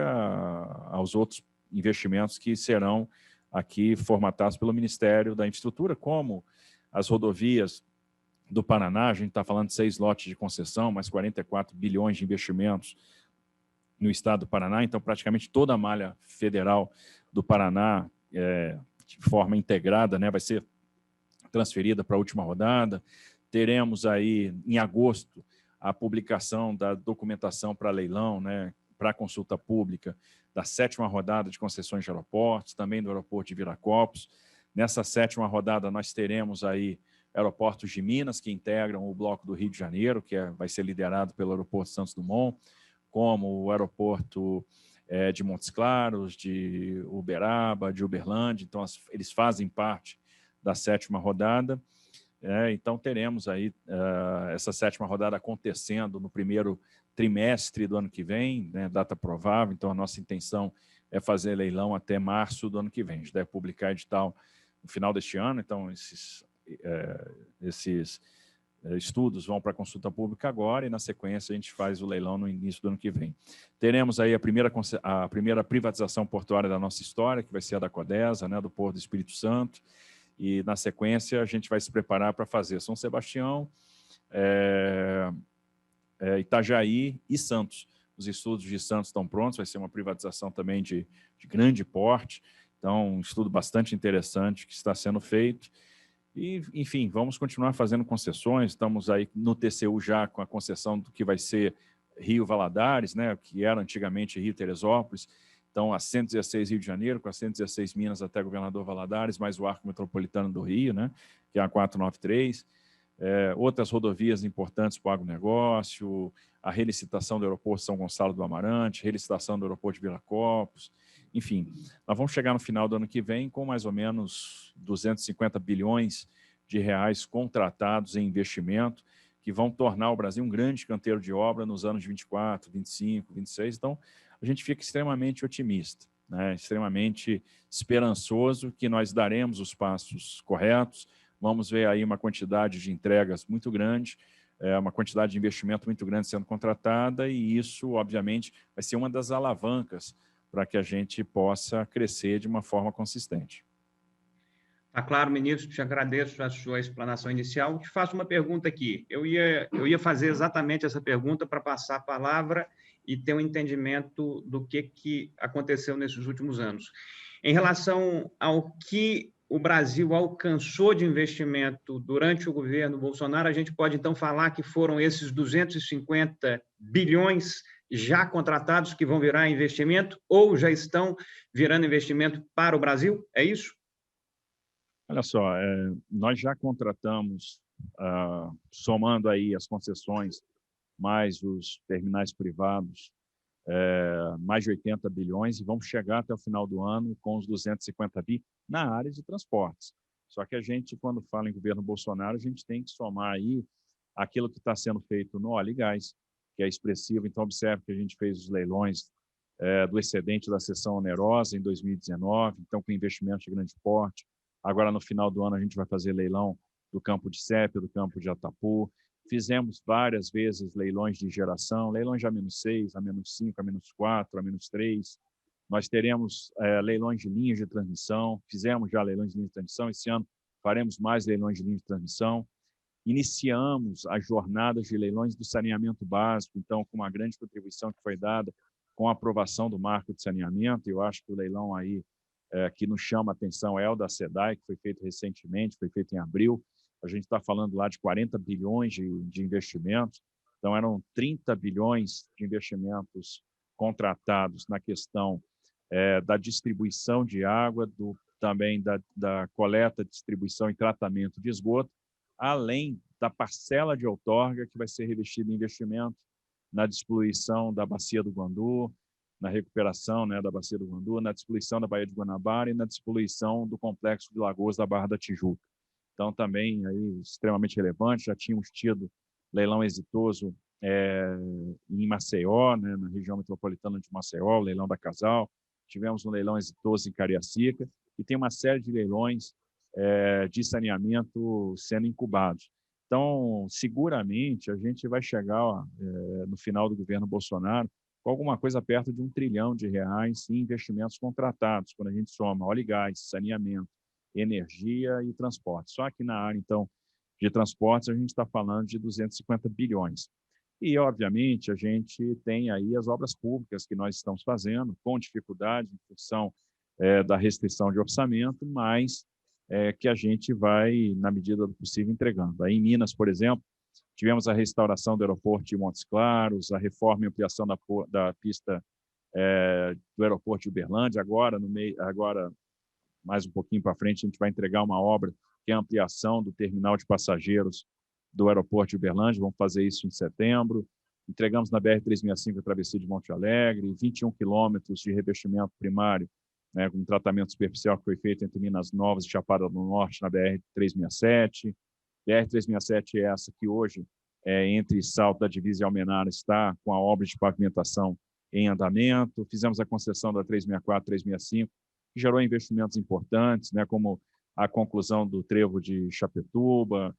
aos outros investimentos que serão aqui formatados pelo Ministério da Infraestrutura, como as rodovias do Paraná. A gente está falando de 6 lotes de concessão, mais 44 bilhões de investimentos no estado do Paraná, então praticamente toda a malha federal do Paraná, de forma integrada, né, vai ser transferida para a última rodada. Teremos aí, em agosto, a publicação da documentação para leilão, né, para consulta pública, da 7ª rodada de concessões de aeroportos, também do aeroporto de Viracopos. Nessa 7ª rodada, nós teremos aí aeroportos de Minas, que integram o bloco do Rio de Janeiro, que vai ser liderado pelo aeroporto Santos Dumont, como o aeroporto de Montes Claros, de Uberaba, de Uberlândia. Então, eles fazem parte da 7ª rodada. Então, teremos aí essa 7ª rodada acontecendo no primeiro trimestre do ano que vem, né, data provável. Então, a nossa intenção é fazer leilão até março do ano que vem. A gente deve publicar edital no final deste ano. Então, esses estudos vão para a consulta pública agora, e na sequência a gente faz o leilão no início do ano que vem. Teremos aí a primeira privatização portuária da nossa história, que vai ser a da Codesa, né, do Porto do Espírito Santo, e na sequência a gente vai se preparar para fazer São Sebastião, Itajaí e Santos. Os estudos de Santos estão prontos, vai ser uma privatização também de grande porte, então um estudo bastante interessante que está sendo feito. E, enfim, vamos continuar fazendo concessões. Estamos aí no TCU já com a concessão do que vai ser Rio Valadares, né, que era antigamente Rio Teresópolis. Então, a 116 Rio de Janeiro, com a 116 Minas até Governador Valadares, mais o Arco Metropolitano do Rio, né, que é a 493. Outras rodovias importantes para o agronegócio, a relicitação do aeroporto São Gonçalo do Amarante, relicitação do aeroporto de Viracopos. Enfim, nós vamos chegar no final do ano que vem com mais ou menos 250 bilhões de reais contratados em investimento, que vão tornar o Brasil um grande canteiro de obra nos anos de 24, 25, 26. Então, a gente fica extremamente otimista, né? Extremamente esperançoso que nós daremos os passos corretos. Vamos ver aí uma quantidade de entregas muito grande, uma quantidade de investimento muito grande sendo contratada, e isso, obviamente, vai ser uma das alavancas para que a gente possa crescer de uma forma consistente. Está claro, ministro, te agradeço a sua explanação inicial. Te faço uma pergunta aqui. Eu ia fazer exatamente essa pergunta para passar a palavra e ter um entendimento do que aconteceu nesses últimos anos. Em relação ao que o Brasil alcançou de investimento durante o governo Bolsonaro, a gente pode, então, falar que foram esses 250 bilhões já contratados que vão virar investimento ou já estão virando investimento para o Brasil? É isso? Olha só, nós já contratamos, somando aí as concessões, mais os terminais privados, mais de 80 bilhões, e vamos chegar até o final do ano com os 250 bi na área de transportes. Só que a gente, quando fala em governo Bolsonaro, a gente tem que somar aí aquilo que está sendo feito no óleo e gás, que é expressivo. Então, observe que a gente fez os leilões do excedente da cessão onerosa em 2019, então com investimentos de grande porte. Agora, no final do ano, a gente vai fazer leilão do campo de Sépia, do campo de Atapu. Fizemos várias vezes leilões de geração, leilões de A-6, A-5, A-4, A-3. Nós teremos leilões de linhas de transmissão, fizemos já leilões de linhas de transmissão, esse ano faremos mais leilões de linhas de transmissão. Iniciamos as jornadas de leilões do saneamento básico, então, com uma grande contribuição que foi dada com a aprovação do marco de saneamento. Eu acho que o leilão aí que nos chama a atenção é o da SEDAI, que foi feito recentemente, foi feito em abril, a gente está falando lá de 40 bilhões de investimentos, então eram 30 bilhões de investimentos contratados na questão da distribuição de água, também da coleta, distribuição e tratamento de esgoto, além da parcela de outorga que vai ser revestida em investimento na distribuição da Bacia do Guandu, na recuperação, né, da Bacia do Guandu, na distribuição da Baía de Guanabara e na distribuição do Complexo de Lagoas da Barra da Tijuca. Então, também aí, extremamente relevante, já tínhamos tido leilão exitoso em Maceió, né, na região metropolitana de Maceió, o leilão da Casal, tivemos um leilão exitoso em Cariacica, e tem uma série de leilões de saneamento sendo incubados. Então, seguramente, a gente vai chegar no final do governo Bolsonaro com alguma coisa perto de R$1 trilhão em investimentos contratados, quando a gente soma óleo e gás, saneamento, energia e transporte. Só que na área, então, de transportes, a gente está falando de 250 bilhões. E, obviamente, a gente tem aí as obras públicas que nós estamos fazendo, com dificuldade, em função da restrição de orçamento, mas que a gente vai, na medida do possível, entregando. Aí, em Minas, por exemplo, tivemos a restauração do aeroporto de Montes Claros, a reforma e ampliação da pista do aeroporto de Uberlândia. Agora, mais um pouquinho para frente, a gente vai entregar uma obra que é a ampliação do terminal de passageiros do aeroporto de Uberlândia. Vamos fazer isso em setembro. Entregamos na BR-365 a travessia de Monte Alegre, 21 quilômetros de revestimento primário, né, com tratamento superficial que foi feito entre Minas Novas e Chapada do Norte, na BR-367. BR-367 é essa que hoje, entre Salto da Divisa e Almenara, está com a obra de pavimentação em andamento. Fizemos a concessão da 364, 365, que gerou investimentos importantes, né, como a conclusão do trevo de Chapetuba,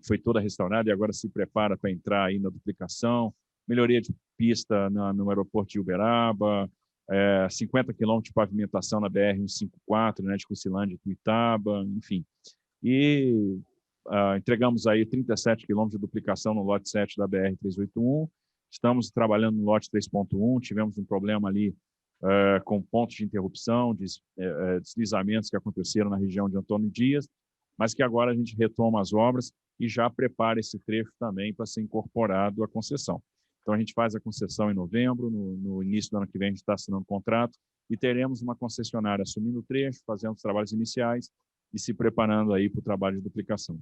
foi toda restaurada e agora se prepara para entrar aí na duplicação. Melhoria de pista no aeroporto de Uberaba, 50 quilômetros de pavimentação na BR-154, né, de Cucilândia e Tuitaba, enfim. E entregamos aí 37 quilômetros de duplicação no lote 7 da BR-381. Estamos trabalhando no lote 3.1, tivemos um problema ali com pontos de interrupção, deslizamentos que aconteceram na região de Antônio Dias, mas que agora a gente retoma as obras e já prepara esse trecho também para ser incorporado à concessão. Então, a gente faz a concessão em novembro, no início do ano que vem a gente está assinando o contrato, e teremos uma concessionária assumindo o trecho, fazendo os trabalhos iniciais e se preparando aí para o trabalho de duplicação.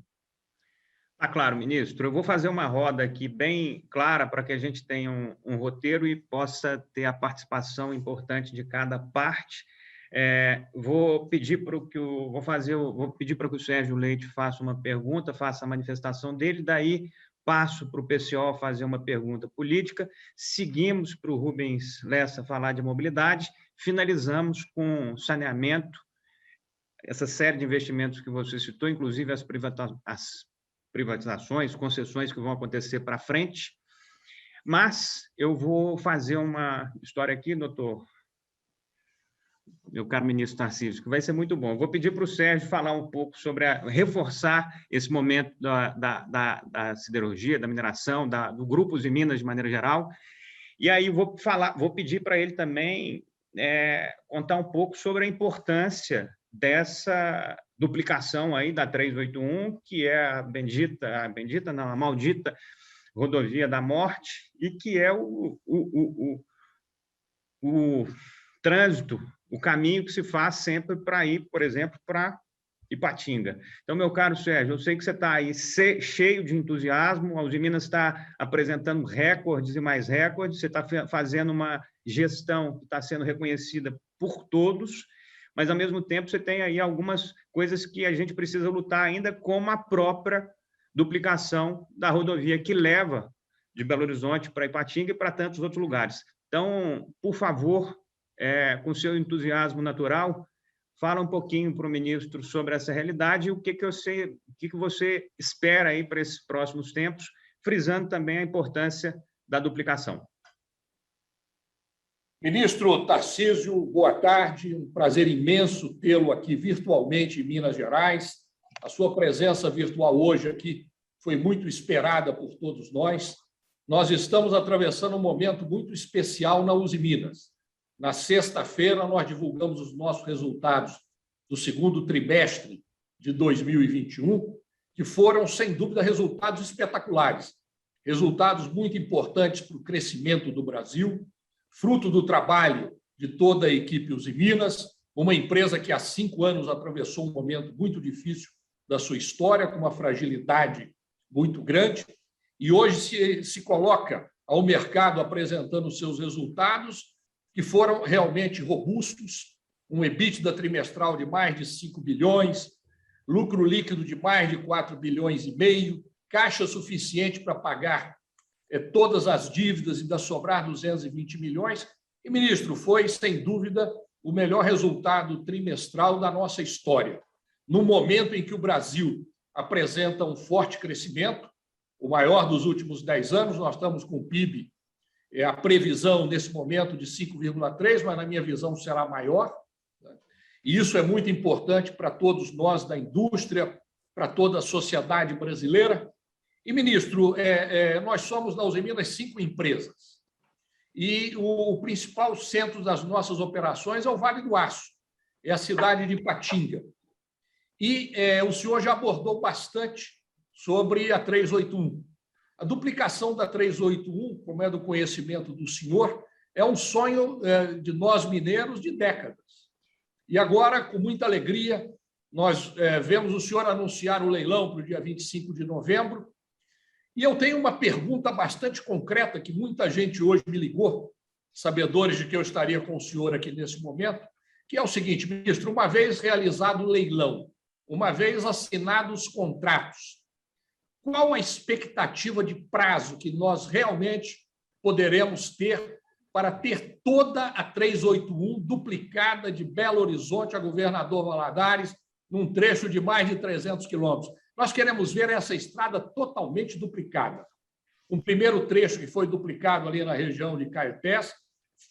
Tá claro, ministro. Eu vou fazer uma roda aqui bem clara para que a gente tenha um roteiro e possa ter a participação importante de cada parte. Vou pedir para que o Sérgio Leite faça uma pergunta, faça a manifestação dele, daí passo para o PCO fazer uma pergunta política, seguimos para o Rubens Lessa falar de mobilidade, finalizamos com saneamento, essa série de investimentos que você citou, inclusive as privatizações, concessões que vão acontecer para frente. Mas eu vou fazer uma história aqui, doutor, meu caro ministro Tarcísio, que vai ser muito bom. Eu vou pedir para o Sérgio falar um pouco sobre reforçar esse momento da siderurgia, da mineração, do Grupo de Minas de maneira geral. E aí vou pedir para ele também contar um pouco sobre a importância dessa duplicação aí da 381, que é a maldita rodovia da morte, e que é o trânsito, o caminho que se faz sempre para ir, por exemplo, para Ipatinga. Então, meu caro Sérgio, eu sei que você está aí cheio de entusiasmo, a Uzi Minas está apresentando recordes e mais recordes, você está fazendo uma gestão que está sendo reconhecida por todos, mas, ao mesmo tempo, você tem aí algumas coisas que a gente precisa lutar ainda, como a própria duplicação da rodovia que leva de Belo Horizonte para Ipatinga e para tantos outros lugares. Então, por favor, com seu entusiasmo natural, fala um pouquinho para o ministro sobre essa realidade e o que você espera aí para esses próximos tempos, frisando também a importância da duplicação. Ministro Tarcísio, boa tarde. Um prazer imenso tê-lo aqui virtualmente em Minas Gerais. A sua presença virtual hoje aqui foi muito esperada por todos nós. Nós estamos atravessando um momento muito especial na Uzi Minas. Na sexta-feira, nós divulgamos os nossos resultados do segundo trimestre de 2021, que foram, sem dúvida, resultados espetaculares, resultados muito importantes para o crescimento do Brasil, fruto do trabalho de toda a equipe Usiminas, uma empresa que há 5 anos atravessou um momento muito difícil da sua história, com uma fragilidade muito grande, e hoje se coloca ao mercado apresentando seus resultados, que foram realmente robustos, um EBITDA trimestral de mais de 5 bilhões, lucro líquido de mais de 4 bilhões e meio, caixa suficiente para pagar todas as dívidas e ainda sobrar 220 milhões. E, ministro, foi, sem dúvida, o melhor resultado trimestral da nossa história. No momento em que o Brasil apresenta um forte crescimento, o maior dos últimos 10 anos, nós estamos com o PIB, a previsão nesse momento de 5,3, mas na minha visão será maior. E isso é muito importante para todos nós da indústria, para toda a sociedade brasileira. E, ministro, nós somos, na Usiminas, 5 empresas. E o principal centro das nossas operações é o Vale do Aço, é a cidade de Ipatinga. E o senhor já abordou bastante sobre a 381. A duplicação da 381, como é do conhecimento do senhor, é um sonho de nós mineiros de décadas. E agora, com muita alegria, nós vemos o senhor anunciar o leilão para o dia 25 de novembro. E eu tenho uma pergunta bastante concreta, que muita gente hoje me ligou, sabedores de que eu estaria com o senhor aqui nesse momento, que é o seguinte, ministro, uma vez realizado o leilão, uma vez assinados os contratos, qual a expectativa de prazo que nós realmente poderemos ter para ter toda a 381 duplicada de Belo Horizonte a Governador Valadares, num trecho de mais de 300 quilômetros? Nós queremos ver essa estrada totalmente duplicada. Um primeiro trecho que foi duplicado ali na região de Caetés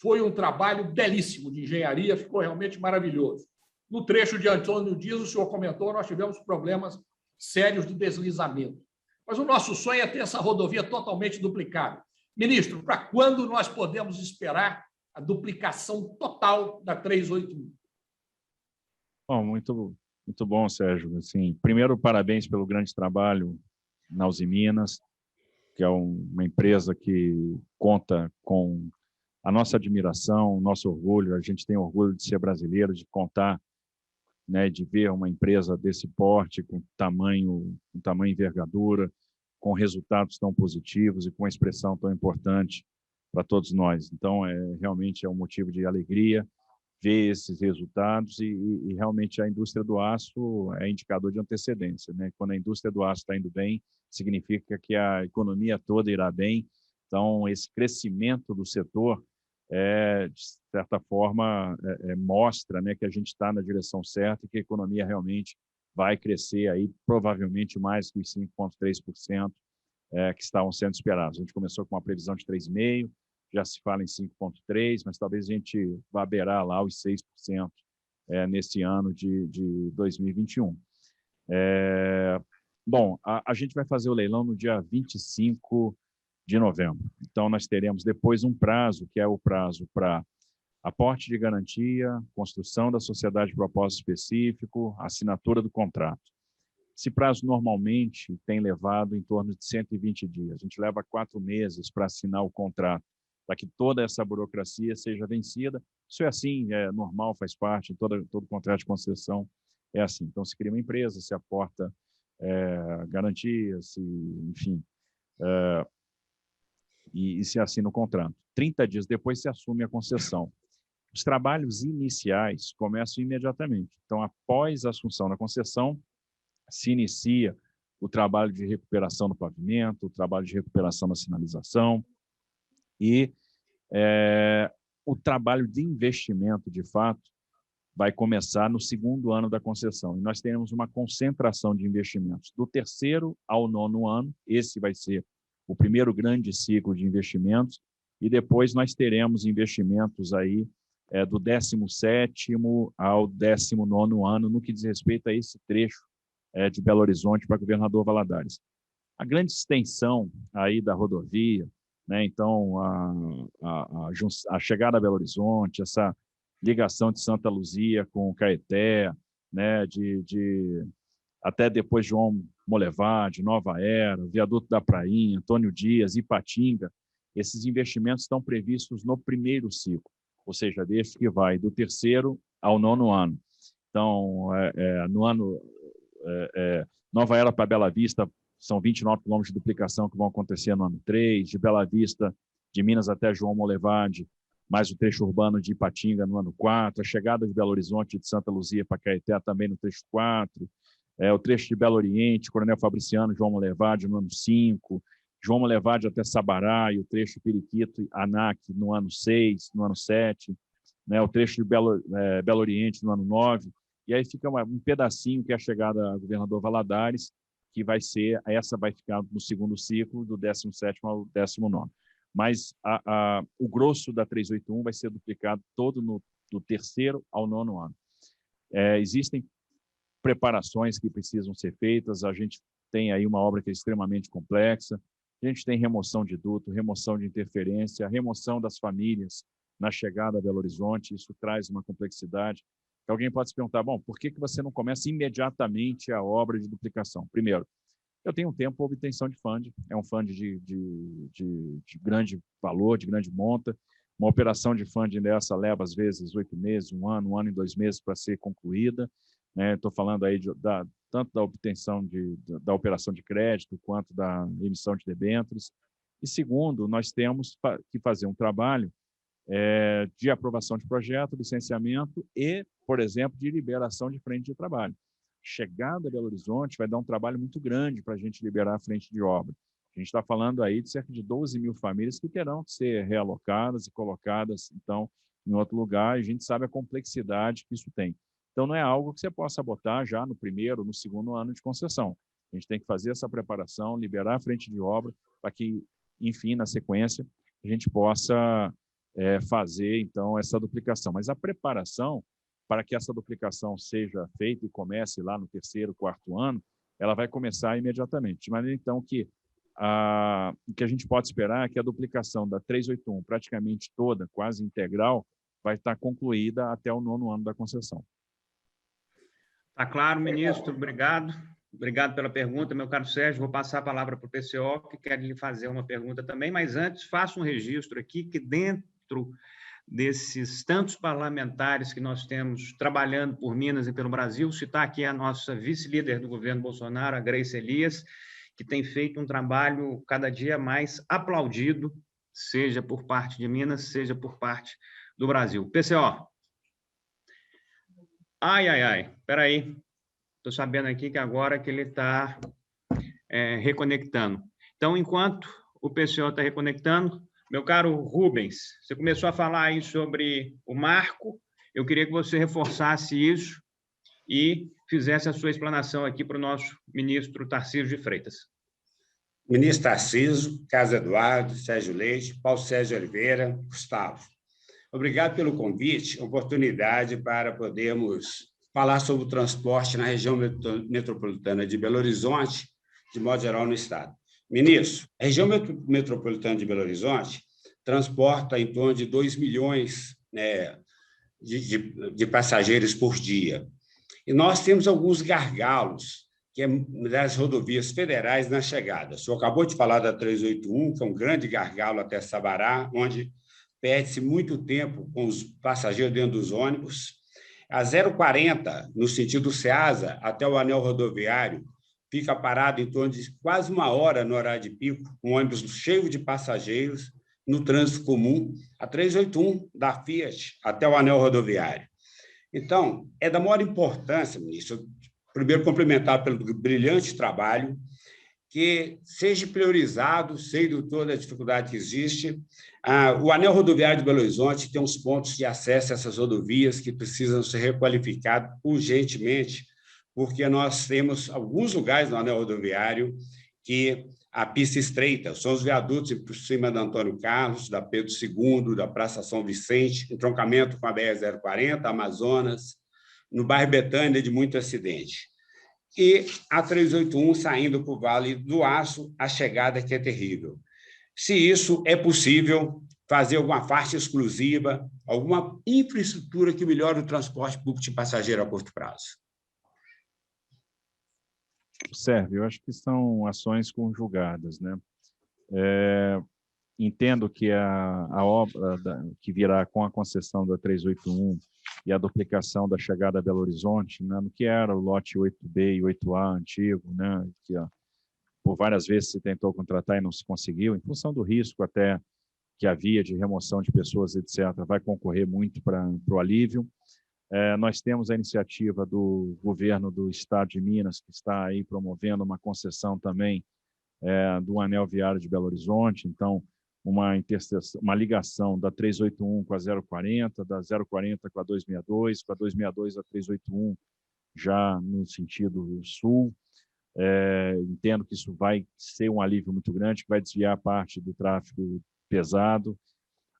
foi um trabalho belíssimo de engenharia, ficou realmente maravilhoso. No trecho de Antônio Dias, o senhor comentou, nós tivemos problemas sérios de deslizamento. Mas o nosso sonho é ter essa rodovia totalmente duplicada. Ministro, para quando nós podemos esperar a duplicação total da 381? Bom, muito bom, Sérgio. Assim, primeiro, parabéns pelo grande trabalho na Usiminas, que é uma empresa que conta com a nossa admiração, o nosso orgulho. A gente tem orgulho de ser brasileiro, de contar, né, de ver uma empresa desse porte, com tamanho e envergadura, com resultados tão positivos e com uma expressão tão importante para todos nós. Então, realmente é um motivo de alegria ver esses resultados e realmente a indústria do aço é indicador de antecedência, né? Quando a indústria do aço está indo bem, significa que a economia toda irá bem. Então, esse crescimento do setor, de certa forma, mostra, né, que a gente está na direção certa e que a economia realmente vai crescer aí, provavelmente mais que os 5,3% que estavam sendo esperados. A gente começou com uma previsão de 3,5%, já se fala em 5,3%, mas talvez a gente vá beirar lá os 6% nesse ano de 2021. Bom, a gente vai fazer o leilão no dia 25 de novembro. Então, nós teremos depois um prazo, que é o prazo para aporte de garantia, construção da sociedade de propósito específico, assinatura do contrato. Esse prazo normalmente tem levado em torno de 120 dias. A gente leva 4 meses para assinar o contrato, para que toda essa burocracia seja vencida. Isso é assim, é normal, faz parte, todo contrato de concessão é assim. Então, se cria uma empresa, se aporta garantias, enfim, e se assina o contrato. 30 dias depois se assume a concessão. Os trabalhos iniciais começam imediatamente. Então, após a assunção da concessão, se inicia o trabalho de recuperação do pavimento, o trabalho de recuperação da sinalização e o trabalho de investimento, de fato, vai começar no 2º ano da concessão. E nós teremos uma concentração de investimentos do 3º ao 9º ano. Esse vai ser o primeiro grande ciclo de investimentos. E depois nós teremos investimentos aí do 17º ao 19º ano, no que diz respeito a esse trecho de Belo Horizonte para Governador Valadares. A grande extensão aí da rodovia, né, então a chegada a Belo Horizonte, essa ligação de Santa Luzia com Caeté, né, de até depois João Molevade, Nova Era, Viaduto da Prainha, Antônio Dias, Ipatinga, esses investimentos estão previstos no primeiro ciclo, ou seja, desse que vai do 3º ao 9º ano. Então, no ano Nova Era para Bela Vista, são 29 quilômetros de duplicação que vão acontecer no ano 3, de Bela Vista, de Minas até João Molevade, mais o trecho urbano de Ipatinga no ano 4, a chegada de Belo Horizonte de Santa Luzia para Caeté também no trecho 4, o trecho de Belo Oriente, Coronel Fabriciano, João Molevade no ano 5, João Molevade até Sabará e o trecho Periquito e Anac no ano 6, no ano 7, né, o trecho de Belo Oriente no ano 9, e aí fica um pedacinho que é a chegada a Governador Valadares, que essa vai ficar no segundo ciclo, do 17º ao 19º. Mas o grosso da 381 vai ser duplicado todo do 3º ao 9º ano. Existem preparações que precisam ser feitas, a gente tem aí uma obra que é extremamente complexa, a gente tem remoção de duto, remoção de interferência, remoção das famílias na chegada a Belo Horizonte, isso traz uma complexidade. Alguém pode se perguntar, bom, por que você não começa imediatamente a obra de duplicação? Primeiro, eu tenho um tempo para obtenção de fundo, é um fundo de grande valor, de grande monta. Uma operação de funding dessa leva, às vezes, 8 meses, 1 ano e 2 meses para ser concluída. Estou falando aí tanto da obtenção da operação de crédito, quanto da emissão de debêntures. E segundo, nós temos que fazer um trabalho de aprovação de projeto, licenciamento e, por exemplo, de liberação de frente de trabalho. Chegada a Belo Horizonte vai dar um trabalho muito grande para a gente liberar a frente de obra. A gente está falando aí de cerca de 12 mil famílias que terão que ser realocadas e colocadas, então, em outro lugar, e a gente sabe a complexidade que isso tem. Então, não é algo que você possa botar já no 1º, no 2º ano de concessão. A gente tem que fazer essa preparação, liberar a frente de obra, para que, enfim, na sequência, a gente possa fazer, então, essa duplicação. Mas a preparação para que essa duplicação seja feita e comece lá no 3º, 4º ano, ela vai começar imediatamente. De maneira, então, que o que a gente pode esperar é que a duplicação da 381, praticamente toda, quase integral, vai estar concluída até o 9º ano da concessão. Está claro, ministro. Obrigado. Obrigado pela pergunta, meu caro Sérgio. Vou passar a palavra para o PCO, que quer lhe fazer uma pergunta também, mas antes, faço um registro aqui que dentro desses tantos parlamentares que nós temos trabalhando por Minas e pelo Brasil, citar aqui a nossa vice-líder do governo Bolsonaro, a Grace Elias, que tem feito um trabalho cada dia mais aplaudido, seja por parte de Minas, seja por parte do Brasil. PCO. Espera aí. Estou sabendo aqui que agora que ele está reconectando. Então, enquanto o PCO está reconectando, meu caro Rubens, você começou a falar aí sobre o marco, eu queria que você reforçasse isso e fizesse a sua explanação aqui para o nosso ministro Tarcísio de Freitas. Ministro Tarcísio, Carlos Eduardo, Sérgio Leite, Paulo Sérgio Oliveira, Gustavo. Obrigado pelo convite, oportunidade para podermos falar sobre o transporte na região metropolitana de Belo Horizonte, de modo geral, no Estado. Ministro, a região metropolitana de Belo Horizonte transporta em torno de 2 milhões de passageiros por dia. E nós temos alguns gargalos, que é das rodovias federais na chegada. O senhor acabou de falar da 381, que é um grande gargalo até Sabará, onde perde-se muito tempo com os passageiros dentro dos ônibus. A 040, no sentido Ceasa, até o anel rodoviário, fica parado em torno de quase 1 hora no horário de pico, um ônibus cheio de passageiros, no trânsito comum, a 381 da Fiat até o anel rodoviário. Então, é da maior importância, ministro, primeiro cumprimentar pelo brilhante trabalho, que seja priorizado, sei de toda a dificuldade que existe. O anel rodoviário de Belo Horizonte tem uns pontos de acesso a essas rodovias que precisam ser requalificados urgentemente, porque nós temos alguns lugares no anel rodoviário que a pista estreita, são os viadutos por cima da Antônio Carlos, da Pedro II, da Praça São Vicente, entroncamento com a BR-040, Amazonas, no bairro Betânia, de muito acidente. E a 381 saindo para o Vale do Aço, a chegada que é terrível. Se isso é possível, fazer alguma faixa exclusiva, alguma infraestrutura que melhore o transporte público de passageiro a curto prazo. Serve, eu acho que são ações conjugadas, né? Entendo que a obra que virá com a concessão da 381 e a duplicação da chegada a Belo Horizonte, né, no que era o lote 8B e 8A antigo, né, que por várias vezes se tentou contratar e não se conseguiu, em função do risco até que havia de remoção de pessoas, etc., vai concorrer muito para o alívio. Nós temos a iniciativa do governo do Estado de Minas, que está aí promovendo uma concessão também do anel viário de Belo Horizonte, então uma ligação da 381 com a 040, da 040 com a 262, com a 262 a 381 já no sentido sul. Entendo que isso vai ser um alívio muito grande, que vai desviar parte do tráfego pesado.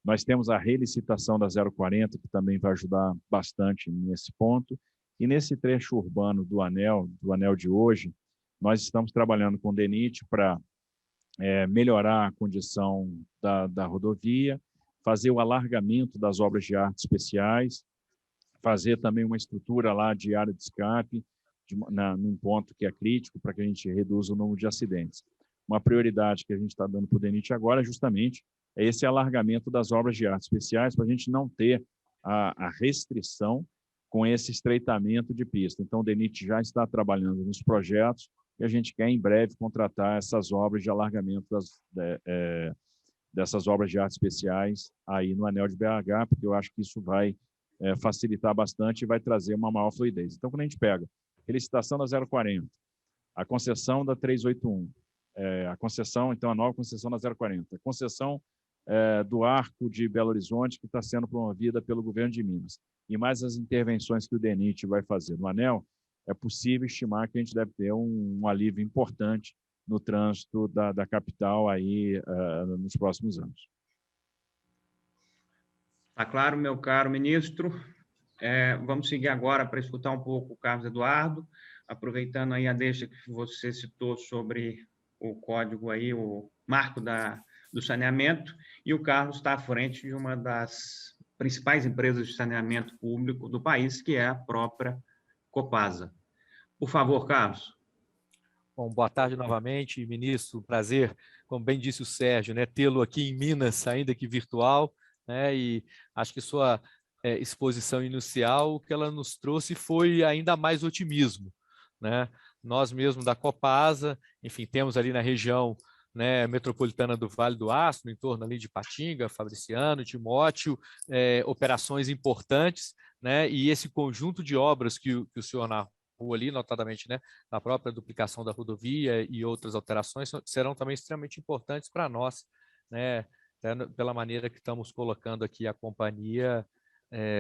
Nós temos a relicitação da 040, que também vai ajudar bastante nesse ponto. E nesse trecho urbano do anel de hoje, nós estamos trabalhando com o DENIT para melhorar a condição da rodovia, fazer o alargamento das obras de arte especiais, fazer também uma estrutura lá de área de escape, num ponto que é crítico, para que a gente reduza o número de acidentes. Uma prioridade que a gente está dando para o DENIT agora, justamente, é esse alargamento das obras de arte especiais, para a gente não ter a restrição com esse estreitamento de pista. Então, o DENIT já está trabalhando nos projetos e a gente quer, em breve, contratar essas obras de alargamento dessas obras de arte especiais aí no Anel de BH, porque eu acho que isso vai facilitar bastante e vai trazer uma maior fluidez. Então, quando a gente pega a licitação da 040, a concessão da 381, a concessão, então, a nova concessão da 040, a concessão do Arco de Belo Horizonte, que está sendo promovida pelo governo de Minas, e mais as intervenções que o DENIT vai fazer no anel, é possível estimar que a gente deve ter um alívio importante no trânsito da capital aí nos próximos anos. Está claro, meu caro ministro. Vamos seguir agora para escutar um pouco o Carlos Eduardo, aproveitando aí a deixa que você citou sobre o código aí, o marco do saneamento, e o Carlos está à frente de uma das principais empresas de saneamento público do país, que é a própria Copasa. Por favor, Carlos. Bom, boa tarde novamente, ministro. Prazer, como bem disse o Sérgio, né, tê-lo aqui em Minas, ainda que virtual, né, e acho que sua exposição inicial, o que ela nos trouxe foi ainda mais otimismo, né? Nós mesmos da Copasa, enfim, temos ali na região, né, metropolitana do Vale do Aço, no entorno ali de Patinga, Fabriciano, Timóteo, operações importantes, né, e esse conjunto de obras que o senhor narrou ali, notadamente, né, na própria duplicação da rodovia e outras alterações, serão também extremamente importantes para nós, né, pela maneira que estamos colocando aqui a companhia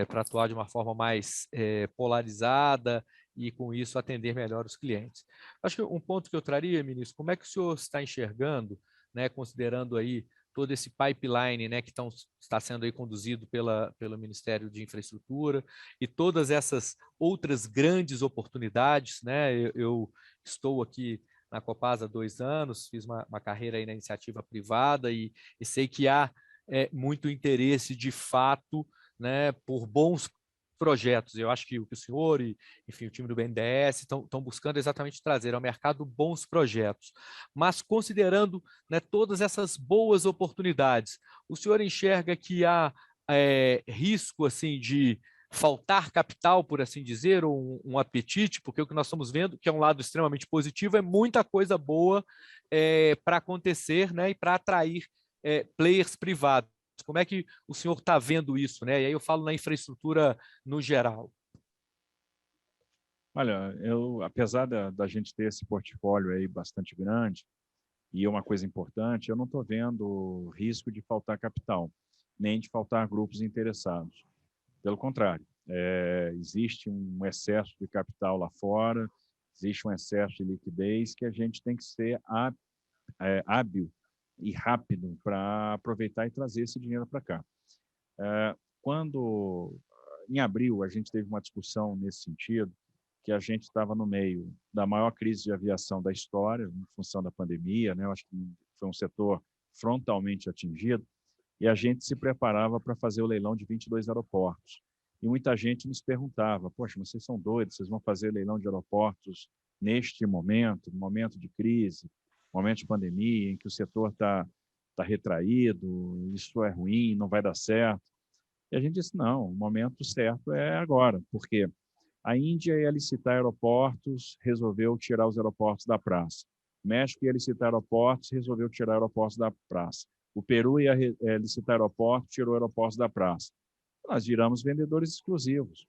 para atuar de uma forma mais polarizada e, com isso, atender melhor os clientes. Acho que um ponto que eu traria, ministro, como é que o senhor está enxergando, né, considerando aí todo esse pipeline, né, que está sendo aí conduzido pelo Ministério de Infraestrutura e todas essas outras grandes oportunidades, né? Eu estou aqui na Copasa há 2 anos, fiz uma carreira aí na iniciativa privada e sei que há muito interesse de fato, né, por bons projetos. Eu acho que o senhor e, enfim, o time do BNDES estão buscando exatamente trazer ao mercado bons projetos. Mas considerando, né, todas essas boas oportunidades, o senhor enxerga que há risco assim de faltar capital, por assim dizer, ou um apetite, porque o que nós estamos vendo, que é um lado extremamente positivo, é muita coisa boa para acontecer, né, e para atrair players privados. Como é que o senhor está vendo isso, né? E aí eu falo na infraestrutura no geral. Olha, apesar da gente ter esse portfólio aí bastante grande, e uma coisa importante, eu não estou vendo risco de faltar capital, nem de faltar grupos interessados. Pelo contrário, existe um excesso de capital lá fora, existe um excesso de liquidez que a gente tem que ser hábil e rápido para aproveitar e trazer esse dinheiro para cá. Quando, em abril, a gente teve uma discussão nesse sentido, que a gente estava no meio da maior crise de aviação da história, em função da pandemia, né? Eu acho que foi um setor frontalmente atingido, e a gente se preparava para fazer o leilão de 22 aeroportos. E muita gente nos perguntava, poxa, mas vocês são doidos, vocês vão fazer leilão de aeroportos neste momento, momento de crise, momento de pandemia, em que o setor está retraído, isso é ruim, não vai dar certo. E a gente disse, não, o momento certo é agora, porque a Índia ia licitar aeroportos, resolveu tirar os aeroportos da praça. O México ia licitar aeroportos, resolveu tirar aeroportos da praça. O Peru ia licitar aeroportos, tirou aeroportos da praça. Nós viramos vendedores exclusivos.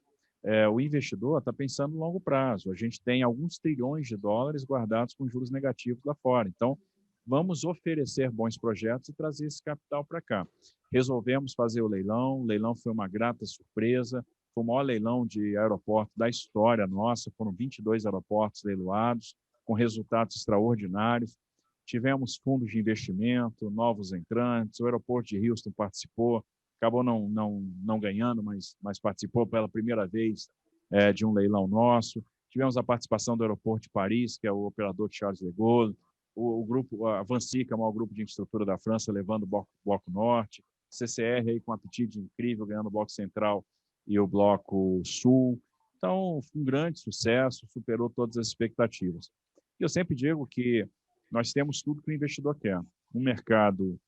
O investidor está pensando no longo prazo. A gente tem alguns trilhões de dólares guardados com juros negativos lá fora. Então, vamos oferecer bons projetos e trazer esse capital para cá. Resolvemos fazer o leilão foi uma grata surpresa, foi o maior leilão de aeroporto da história nossa, foram 22 aeroportos leiloados, com resultados extraordinários. Tivemos fundos de investimento, novos entrantes, o aeroporto de Houston participou, acabou não ganhando, mas participou pela primeira vez de um leilão nosso. Tivemos a participação do aeroporto de Paris, que é o operador de Charles de Gaulle, o grupo, a Vinci, que é o maior grupo de infraestrutura da França, levando o Bloco Norte, CCR aí com uma apetite incrível, ganhando o Bloco Central e o Bloco Sul. Então, um grande sucesso, superou todas as expectativas. Eu sempre digo que nós temos tudo que o investidor quer. Um mercado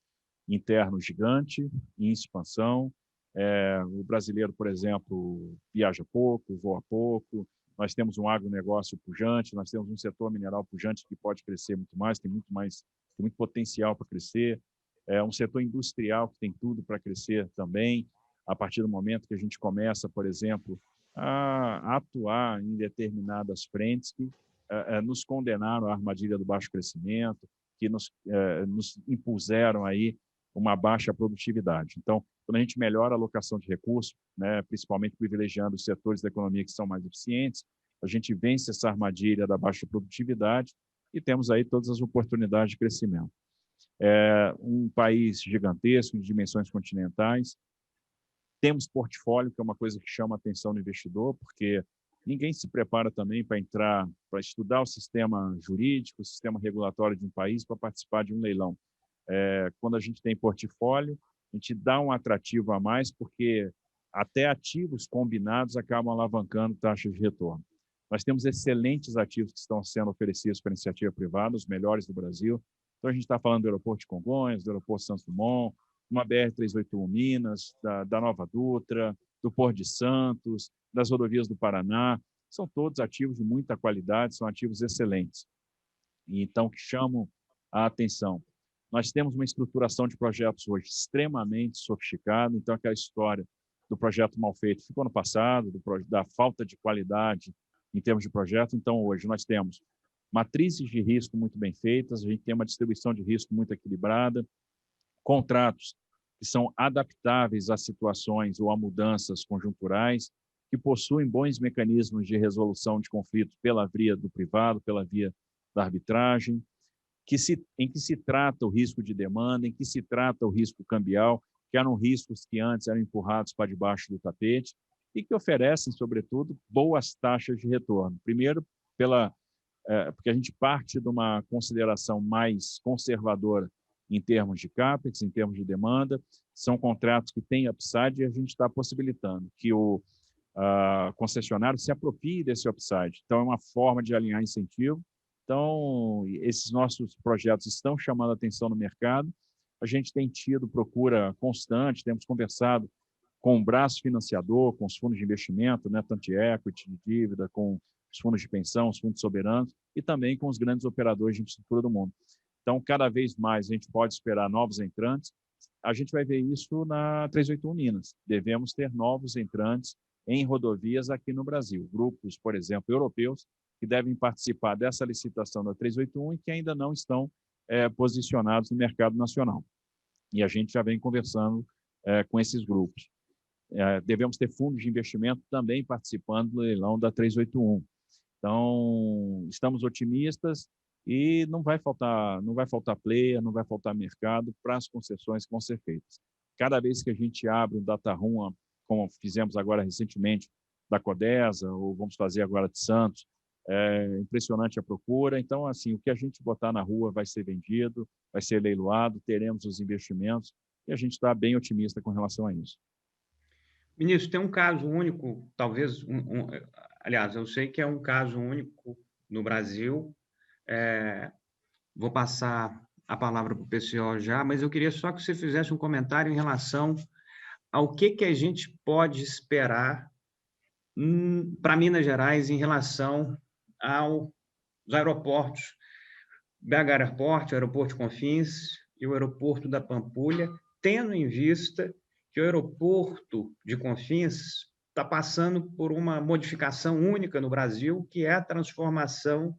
interno gigante, em expansão. O brasileiro, por exemplo, viaja pouco, voa pouco. Nós temos um agronegócio pujante, nós temos um setor mineral pujante que pode crescer muito mais, tem muito potencial para crescer. Um setor industrial que tem tudo para crescer também, a partir do momento que a gente começa, por exemplo, a atuar em determinadas frentes que nos condenaram à armadilha do baixo crescimento, que nos impuseram aí uma baixa produtividade. Então, quando a gente melhora a alocação de recursos, né, principalmente privilegiando os setores da economia que são mais eficientes, a gente vence essa armadilha da baixa produtividade e temos aí todas as oportunidades de crescimento. Um país gigantesco, de dimensões continentais, temos portfólio, que é uma coisa que chama a atenção do investidor, porque ninguém se prepara também para entrar, para estudar o sistema jurídico, o sistema regulatório de um país, para participar de um leilão. Quando a gente tem portfólio, a gente dá um atrativo a mais, porque até ativos combinados acabam alavancando taxas de retorno. Nós temos excelentes ativos que estão sendo oferecidos para iniciativa privada, os melhores do Brasil. Então, a gente está falando do aeroporto de Congonhas, do aeroporto Santos Dumont, uma BR-381 Minas, da Nova Dutra, do Porto de Santos, das rodovias do Paraná. São todos ativos de muita qualidade, são ativos excelentes. E, então, que chamam a atenção. Nós temos uma estruturação de projetos hoje extremamente sofisticada, então aquela história do projeto mal feito ficou no passado, da falta de qualidade em termos de projeto. Então, hoje nós temos matrizes de risco muito bem feitas, a gente tem uma distribuição de risco muito equilibrada, contratos que são adaptáveis a situações ou a mudanças conjunturais, que possuem bons mecanismos de resolução de conflitos pela via do privado, pela via da arbitragem, em que se trata o risco de demanda, em que se trata o risco cambial, que eram riscos que antes eram empurrados para debaixo do tapete e que oferecem, sobretudo, boas taxas de retorno. Primeiro, porque a gente parte de uma consideração mais conservadora em termos de CAPEX, em termos de demanda, são contratos que têm upside e a gente está possibilitando que o concessionário se aproprie desse upside. Então, é uma forma de alinhar incentivo. Então, esses nossos projetos estão chamando a atenção no mercado. A gente tem tido procura constante, temos conversado com o braço financiador, com os fundos de investimento, né, tanto de equity, de dívida, com os fundos de pensão, os fundos soberanos, e também com os grandes operadores de infraestrutura do mundo. Então, cada vez mais a gente pode esperar novos entrantes. A gente vai ver isso na 381 Minas. Devemos ter novos entrantes em rodovias aqui no Brasil. Grupos, por exemplo, europeus, que devem participar dessa licitação da 381 e que ainda não estão posicionados no mercado nacional. E a gente já vem conversando com esses grupos. Devemos ter fundos de investimento também participando do leilão da 381. Então, estamos otimistas e não vai faltar player, não vai faltar mercado para as concessões que vão ser feitas. Cada vez que a gente abre um data room, como fizemos agora recentemente da Codesa, ou vamos fazer agora de Santos, é impressionante a procura. Então, assim, o que a gente botar na rua vai ser vendido, vai ser leiloado, teremos os investimentos e a gente está bem otimista com relação a isso. Ministro, tem um caso único, talvez, aliás, eu sei que é um caso único no Brasil. Vou passar a palavra para o PCO já, mas eu queria só que você fizesse um comentário em relação ao que a gente pode esperar para Minas Gerais em relação aos aeroportos, BH Airport, o aeroporto de Confins e o aeroporto da Pampulha, tendo em vista que o aeroporto de Confins está passando por uma modificação única no Brasil, que é a transformação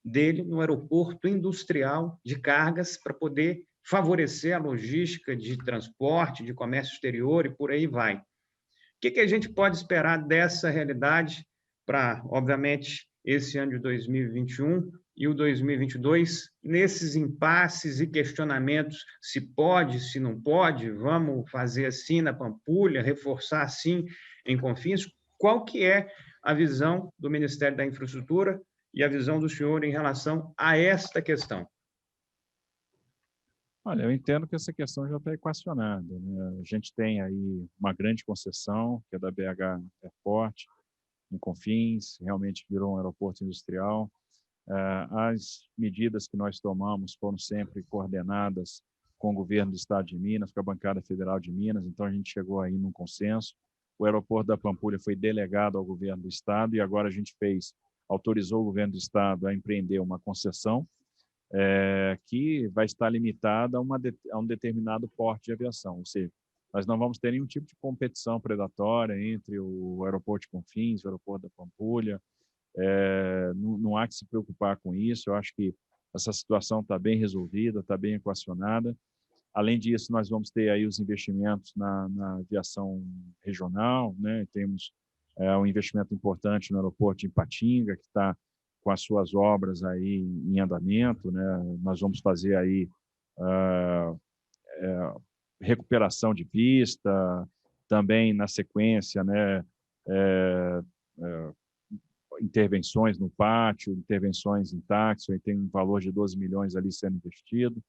dele no aeroporto industrial de cargas para poder favorecer a logística de transporte, de comércio exterior e por aí vai. O que a gente pode esperar dessa realidade para, obviamente, esse ano de 2021 e o 2022, nesses impasses e questionamentos, se pode, se não pode, vamos fazer assim na Pampulha, reforçar assim em Confins? Qual que é a visão do Ministério da Infraestrutura e a visão do senhor em relação a esta questão? Olha, eu entendo que essa questão já está equacionada, né? A gente tem aí uma grande concessão, que é da BH Airport, em Confins, realmente virou um aeroporto industrial. As medidas que nós tomamos foram sempre coordenadas com o governo do Estado de Minas, com a bancada federal de Minas, então a gente chegou aí num consenso. O aeroporto da Pampulha foi delegado ao governo do Estado e agora a gente autorizou o governo do Estado a empreender uma concessão que vai estar limitada a um determinado porte de aviação, ou seja, nós não vamos ter nenhum tipo de competição predatória entre o aeroporto de Confins e o aeroporto da Pampulha. Não há que se preocupar com isso. Eu acho que essa situação está bem resolvida, está bem equacionada. Além disso, nós vamos ter aí os investimentos na aviação regional, né? Temos um investimento importante no aeroporto de Ipatinga, que está com as suas obras aí em andamento, né? Nós vamos fazer aí recuperação de pista, também na sequência, né? Intervenções no pátio, intervenções em táxi, tem um valor de 12 milhões ali sendo investido.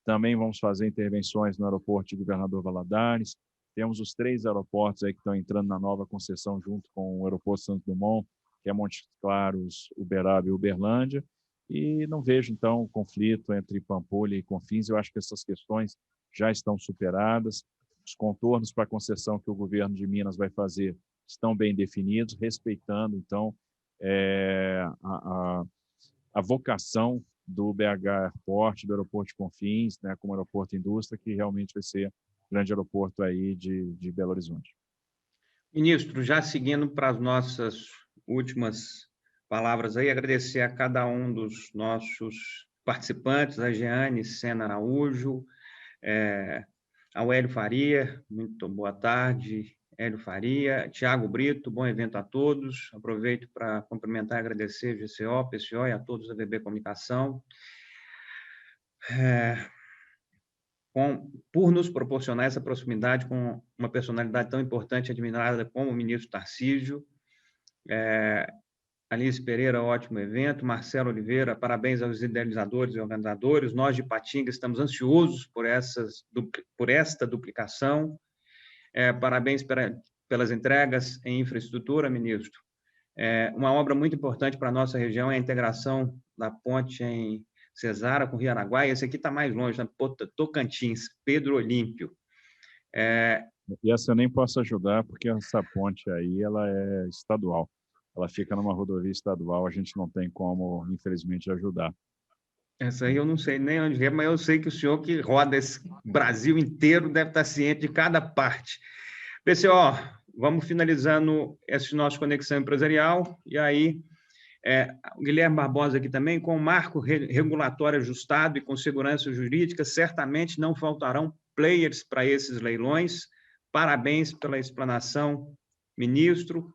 Também vamos fazer intervenções no aeroporto de Governador Valadares. Temos os 3 aeroportos aí que estão entrando na nova concessão junto com o aeroporto Santos Dumont, que é Montes Claros, Uberaba e Uberlândia. E não vejo, então, conflito entre Pampulha e Confins. Eu acho que essas questões já estão superadas. Os contornos para a concessão que o governo de Minas vai fazer estão bem definidos, respeitando, então, a vocação do BH Airport, do aeroporto de Confins, né, como aeroporto indústria, que realmente vai ser o grande aeroporto aí de Belo Horizonte. Ministro, já seguindo para as nossas últimas palavras aí, agradecer a cada um dos nossos participantes, a Jeane Sena Araújo, ao Hélio Faria, muito boa tarde, Hélio Faria, Tiago Brito, bom evento a todos. Aproveito para cumprimentar e agradecer a GCO, PCO e a todos da VB Comunicação por nos proporcionar essa proximidade com uma personalidade tão importante e admirada como o ministro Tarcísio. Alice Pereira, ótimo evento. Marcelo Oliveira, parabéns aos idealizadores e organizadores. Nós de Ipatinga estamos ansiosos por esta duplicação. Parabéns pelas entregas em infraestrutura, ministro. Uma obra muito importante para a nossa região é a integração da ponte em Cesara com Rio Araguaia. Esse aqui está mais longe, na Tocantins, Pedro Olímpio. E essa eu nem posso ajudar, porque essa ponte aí ela é estadual. Ela fica numa rodovia estadual, a gente não tem como, infelizmente, ajudar. Essa aí eu não sei nem onde é, mas eu sei que o senhor que roda esse Brasil inteiro deve estar ciente de cada parte. PCO, vamos finalizando esse nosso Conexão Empresarial, e aí o Guilherme Barbosa aqui também, com o marco regulatório ajustado e com segurança jurídica, certamente não faltarão players para esses leilões. Parabéns pela explanação, ministro.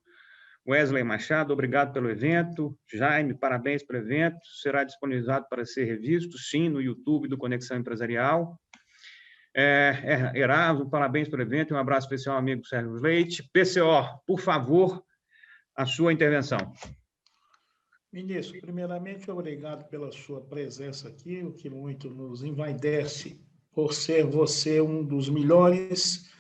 Wesley Machado, obrigado pelo evento. Jaime, parabéns pelo evento. Será disponibilizado para ser revisto, sim, no YouTube do Conexão Empresarial. Erasmo, parabéns pelo evento. Um abraço especial ao amigo Sérgio Leite. PCO, por favor, a sua intervenção. Ministro, primeiramente, obrigado pela sua presença aqui, o que muito nos envaidece por ser você um dos melhores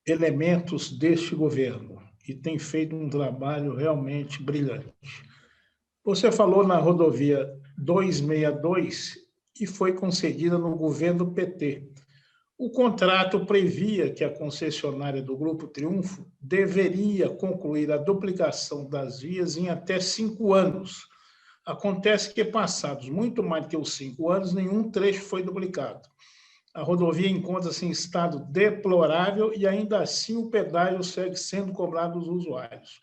elementos deste governo e tem feito um trabalho realmente brilhante. Você falou na rodovia 262 e foi concedida no governo PT. O contrato previa que a concessionária do Grupo Triunfo deveria concluir a duplicação das vias em até 5 anos. Acontece que, passados muito mais do que os 5 anos, nenhum trecho foi duplicado. A rodovia encontra-se em estado deplorável e, ainda assim, o pedágio segue sendo cobrado dos usuários.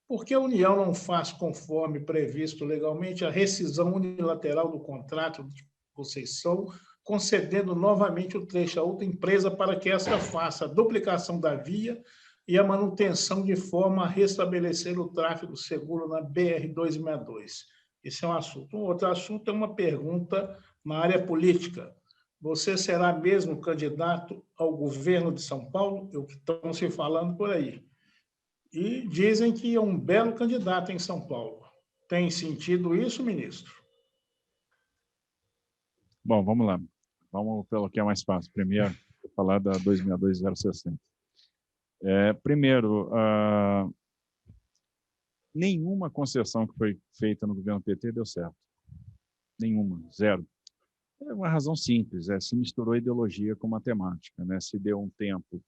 Por que a União não faz, conforme previsto legalmente, a rescisão unilateral do contrato de concessão, concedendo novamente o trecho a outra empresa para que esta faça a duplicação da via e a manutenção de forma a restabelecer o tráfego seguro na BR-262? Esse é um assunto. Um outro assunto é uma pergunta na área política. Você será mesmo candidato ao governo de São Paulo? É o que estão se falando por aí. E dizem que é um belo candidato em São Paulo. Tem sentido isso, ministro? Bom, vamos lá. Vamos pelo que é mais fácil. Primeiro, vou falar da 262.060. Primeiro, nenhuma concessão que foi feita no governo PT deu certo. Nenhuma, zero. É uma razão simples, se misturou ideologia com matemática, né? Se deu um tempo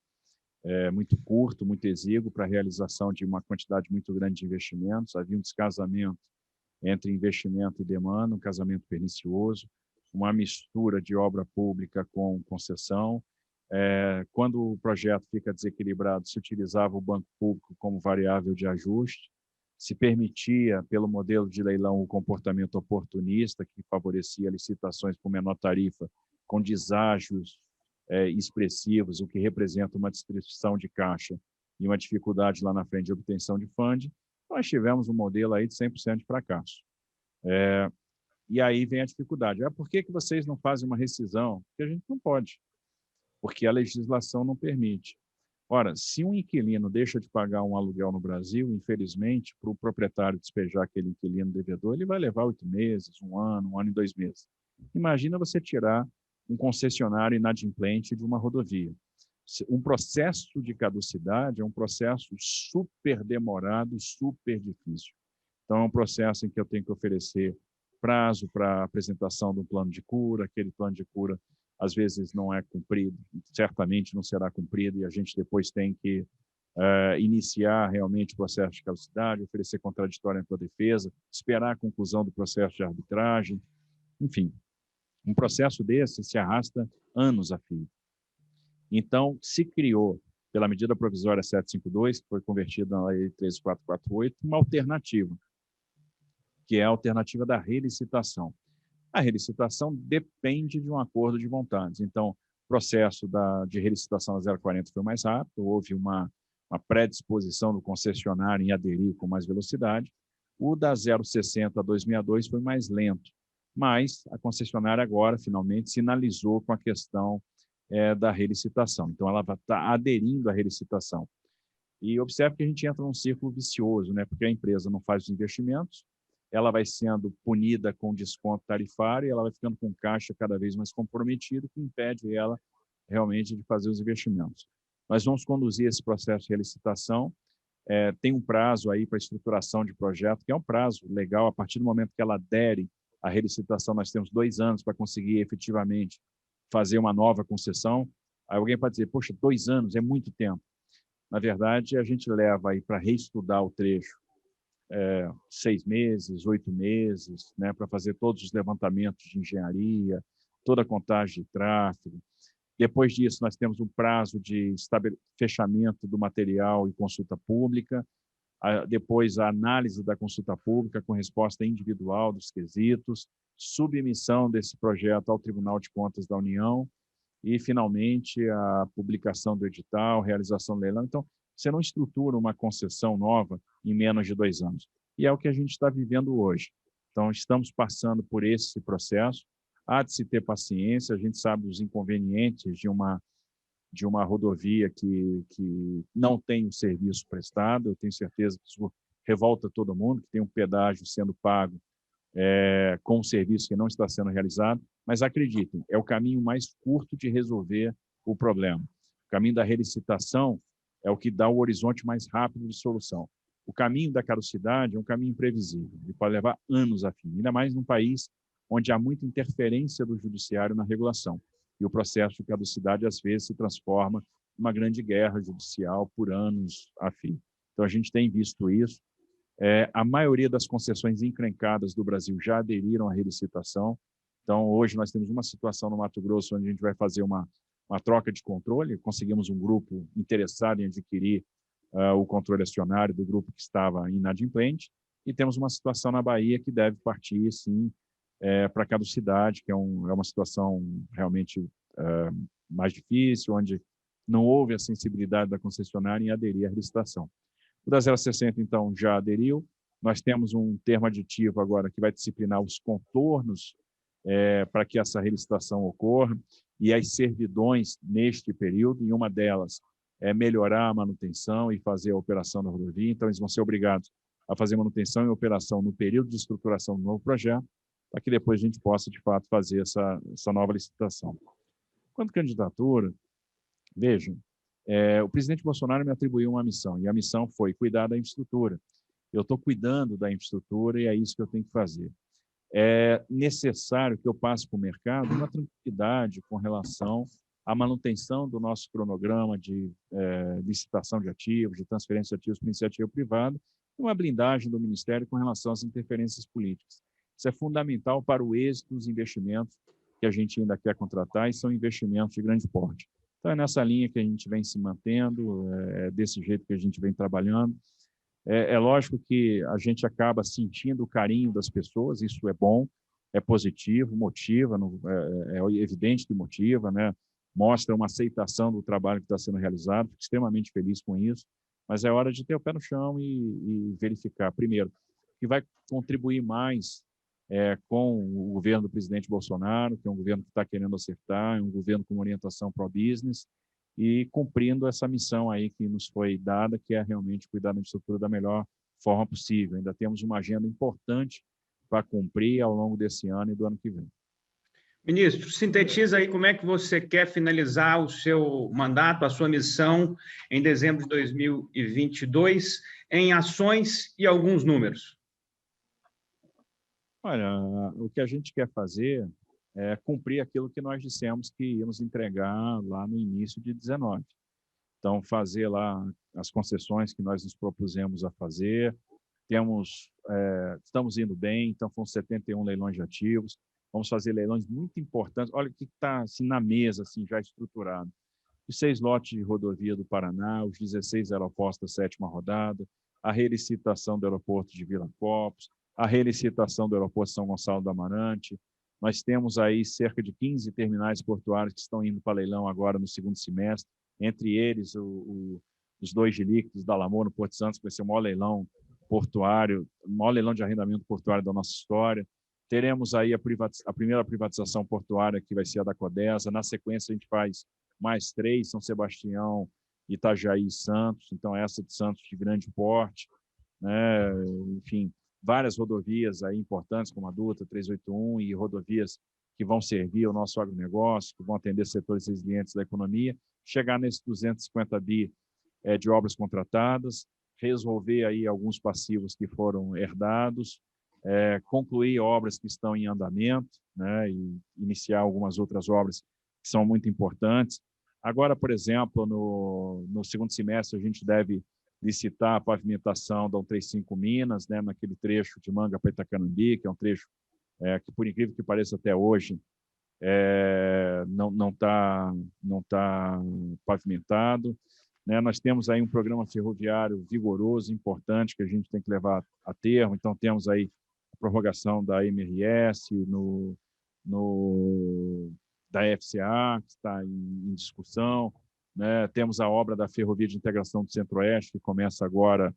muito curto, muito exíguo para a realização de uma quantidade muito grande de investimentos, havia um descasamento entre investimento e demanda, um casamento pernicioso, uma mistura de obra pública com concessão. Quando o projeto fica desequilibrado, se utilizava o banco público como variável de ajuste, se permitia, pelo modelo de leilão, o comportamento oportunista, que favorecia licitações por menor tarifa, com deságios expressivos, o que representa uma destruição de caixa e uma dificuldade lá na frente de obtenção de funding. Nós tivemos um modelo aí de 100% de fracasso. E aí vem a dificuldade. Por que vocês não fazem uma rescisão? Porque a gente não pode, porque a legislação não permite. Ora, se um inquilino deixa de pagar um aluguel no Brasil, infelizmente, para o proprietário despejar aquele inquilino devedor, ele vai levar 8 meses, 1 ano e 2 meses. Imagina você tirar um concessionário inadimplente de uma rodovia. Um processo de caducidade é um processo super demorado, super difícil. Então, é um processo em que eu tenho que oferecer prazo para apresentação de um plano de cura, aquele plano de cura às vezes não é cumprido, certamente não será cumprido, e a gente depois tem que iniciar realmente o processo de caducidade, oferecer contraditória para a defesa, esperar a conclusão do processo de arbitragem, enfim. Um processo desse se arrasta anos a fio. Então, se criou, pela medida provisória 752, que foi convertida na lei 13448, uma alternativa, que é a alternativa da relicitação. A relicitação depende de um acordo de vontades. Então, o processo de relicitação da 040 foi mais rápido, houve uma predisposição do concessionário em aderir com mais velocidade. O da 060 a 262 foi mais lento, mas a concessionária agora, finalmente, sinalizou com a questão da relicitação. Então, ela está aderindo à relicitação. E observe que a gente entra num círculo vicioso, né? Porque a empresa não faz os investimentos, ela vai sendo punida com desconto tarifário e ela vai ficando com caixa cada vez mais comprometido, que impede ela realmente de fazer os investimentos. Nós vamos conduzir esse processo de relicitação, tem um prazo aí para estruturação de projeto, que é um prazo legal, a partir do momento que ela adere à relicitação, nós temos 2 anos para conseguir efetivamente fazer uma nova concessão. Aí alguém pode dizer, poxa, 2 anos é muito tempo. Na verdade, a gente leva aí para reestudar o trecho 6 meses, 8 meses, né, para fazer todos os levantamentos de engenharia, toda a contagem de tráfego. Depois disso, nós temos um prazo de fechamento do material e consulta pública, depois a análise da consulta pública com resposta individual dos quesitos, submissão desse projeto ao Tribunal de Contas da União e, finalmente, a publicação do edital, realização do leilão. Então, você não estrutura uma concessão nova em menos de 2 anos. E é o que a gente está vivendo hoje. Então, estamos passando por esse processo. Há de se ter paciência, a gente sabe os inconvenientes de uma rodovia que não tem o serviço prestado. Eu tenho certeza que isso revolta todo mundo, que tem um pedágio sendo pago com um serviço que não está sendo realizado. Mas acreditem, é o caminho mais curto de resolver o problema. O caminho da relicitação é o que dá o horizonte mais rápido de solução. O caminho da caducidade é um caminho imprevisível, ele pode levar anos a fim, ainda mais num país onde há muita interferência do judiciário na regulação. E o processo de caducidade, às vezes, se transforma em uma grande guerra judicial por anos a fim. Então, a gente tem visto isso. A maioria das concessões encrencadas do Brasil já aderiram à relicitação. Então, hoje nós temos uma situação no Mato Grosso onde a gente vai fazer uma troca de controle. Conseguimos um grupo interessado em adquirir o controle acionário do grupo que estava inadimplente. E temos uma situação na Bahia que deve partir, sim, para a caducidade, que é uma situação realmente mais difícil, onde não houve a sensibilidade da concessionária em aderir à licitação. O da 060, então, já aderiu. Nós temos um termo aditivo agora que vai disciplinar os contornos para que essa relicitação ocorra e as servidões neste período, e uma delas é melhorar a manutenção e fazer a operação da rodovia. Então, eles vão ser obrigados a fazer manutenção e operação no período de estruturação do novo projeto, para que depois a gente possa, de fato, fazer essa nova licitação. Quanto à candidatura, vejam, o presidente Bolsonaro me atribuiu uma missão, e a missão foi cuidar da infraestrutura. Eu estou cuidando da infraestrutura e é isso que eu tenho que fazer. É necessário que eu passe para o mercado uma tranquilidade com relação à manutenção do nosso cronograma de licitação de ativos, de transferência de ativos para iniciativa privada, e uma blindagem do Ministério com relação às interferências políticas. Isso é fundamental para o êxito dos investimentos que a gente ainda quer contratar, e são investimentos de grande porte. Então, é nessa linha que a gente vem se mantendo, é desse jeito que a gente vem trabalhando. É lógico que a gente acaba sentindo o carinho das pessoas, isso é bom, é positivo, motiva, é evidente que motiva, né? Mostra uma aceitação do trabalho que está sendo realizado, fico extremamente feliz com isso, mas é hora de ter o pé no chão e verificar, primeiro, que vai contribuir mais com o governo do presidente Bolsonaro, que é um governo que está querendo acertar, é um governo com orientação pro-business, e cumprindo essa missão aí que nos foi dada, que é realmente cuidar da infraestrutura da melhor forma possível. Ainda temos uma agenda importante para cumprir ao longo desse ano e do ano que vem. Ministro, sintetiza aí como é que você quer finalizar o seu mandato, a sua missão em dezembro de 2022, em ações e alguns números. Olha, o que a gente quer fazer é cumprir aquilo que nós dissemos que íamos entregar lá no início de 19. Então, fazer lá as concessões que nós nos propusemos a fazer. Estamos indo bem, então foram 71 leilões de ativos. Vamos fazer leilões muito importantes. Olha o que está assim, na mesa, assim, já estruturado. Os 6 lotes de rodovia do Paraná, os 16 aeroportos da 7ª rodada, a relicitação do aeroporto de Viracopos, a relicitação do aeroporto de São Gonçalo do Amarante. Nós temos aí cerca de 15 terminais portuários que estão indo para leilão agora no segundo semestre, entre eles os 2 de líquidos da Lamor no Porto Santos, que vai ser o maior leilão portuário, o maior leilão de arrendamento portuário da nossa história. Teremos aí a primeira privatização portuária, que vai ser a da Codesa. Na sequência, a gente faz mais 3, São Sebastião, Itajaí e Santos. Então, essa de Santos de grande porte, né? Enfim, várias rodovias aí importantes, como a Dutra 381, e rodovias que vão servir ao nosso agronegócio, que vão atender setores resilientes da economia, chegar nesses 250 bi de obras contratadas, resolver aí alguns passivos que foram herdados, concluir obras que estão em andamento, né, e iniciar algumas outras obras que são muito importantes. Agora, por exemplo, no segundo semestre, a gente deve licitar a pavimentação da 135 Minas, né, naquele trecho de Manga para Itacanambi, que é um trecho que, por incrível que pareça, até hoje não tá pavimentado. Né? Nós temos aí um programa ferroviário vigoroso, importante, que a gente tem que levar a termo. Então, temos aí a prorrogação da MRS, da FCA, que está em discussão. Né? Temos a obra da Ferrovia de Integração do Centro-Oeste, que começa agora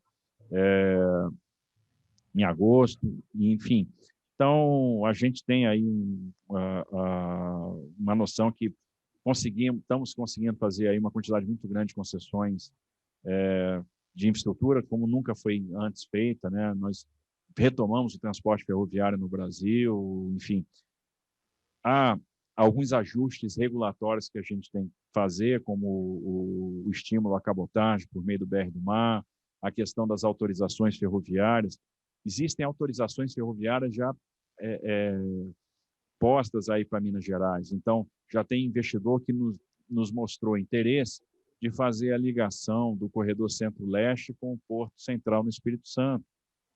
em agosto, e, enfim. Então, a gente tem aí uma noção que estamos conseguindo fazer aí uma quantidade muito grande de concessões de infraestrutura, como nunca foi antes feita, né? Nós retomamos o transporte ferroviário no Brasil, enfim. Há alguns ajustes regulatórios que a gente tem que fazer, como o estímulo à cabotagem por meio do BR do Mar, a questão das autorizações ferroviárias. Existem autorizações ferroviárias já postas aí para Minas Gerais. Então, já tem investidor que nos mostrou interesse de fazer a ligação do corredor Centro-Leste com o Porto Central no Espírito Santo,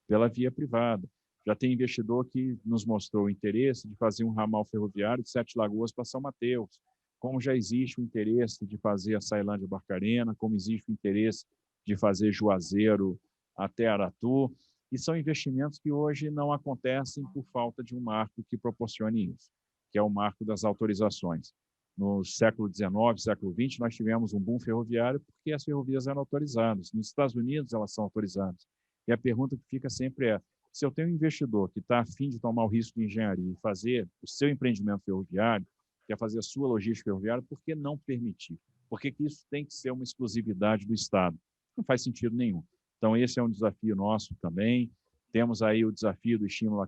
pela via privada. Já tem investidor que nos mostrou o interesse de fazer um ramal ferroviário de Sete Lagoas para São Mateus, como já existe o interesse de fazer a Ceilândia-Barcarena, como existe o interesse de fazer Juazeiro até Aratu, e são investimentos que hoje não acontecem por falta de um marco que proporcione isso, que é o marco das autorizações. No século XIX, século XX, nós tivemos um boom ferroviário porque as ferrovias eram autorizadas. Nos Estados Unidos, elas são autorizadas. E a pergunta que fica sempre é, se eu tenho um investidor que está a fim de tomar o risco de engenharia e fazer o seu empreendimento ferroviário, quer fazer a sua logística ferroviária, por que não permitir? Por que isso tem que ser uma exclusividade do Estado? Não faz sentido nenhum. Então, esse é um desafio nosso também. Temos aí o desafio do estímulo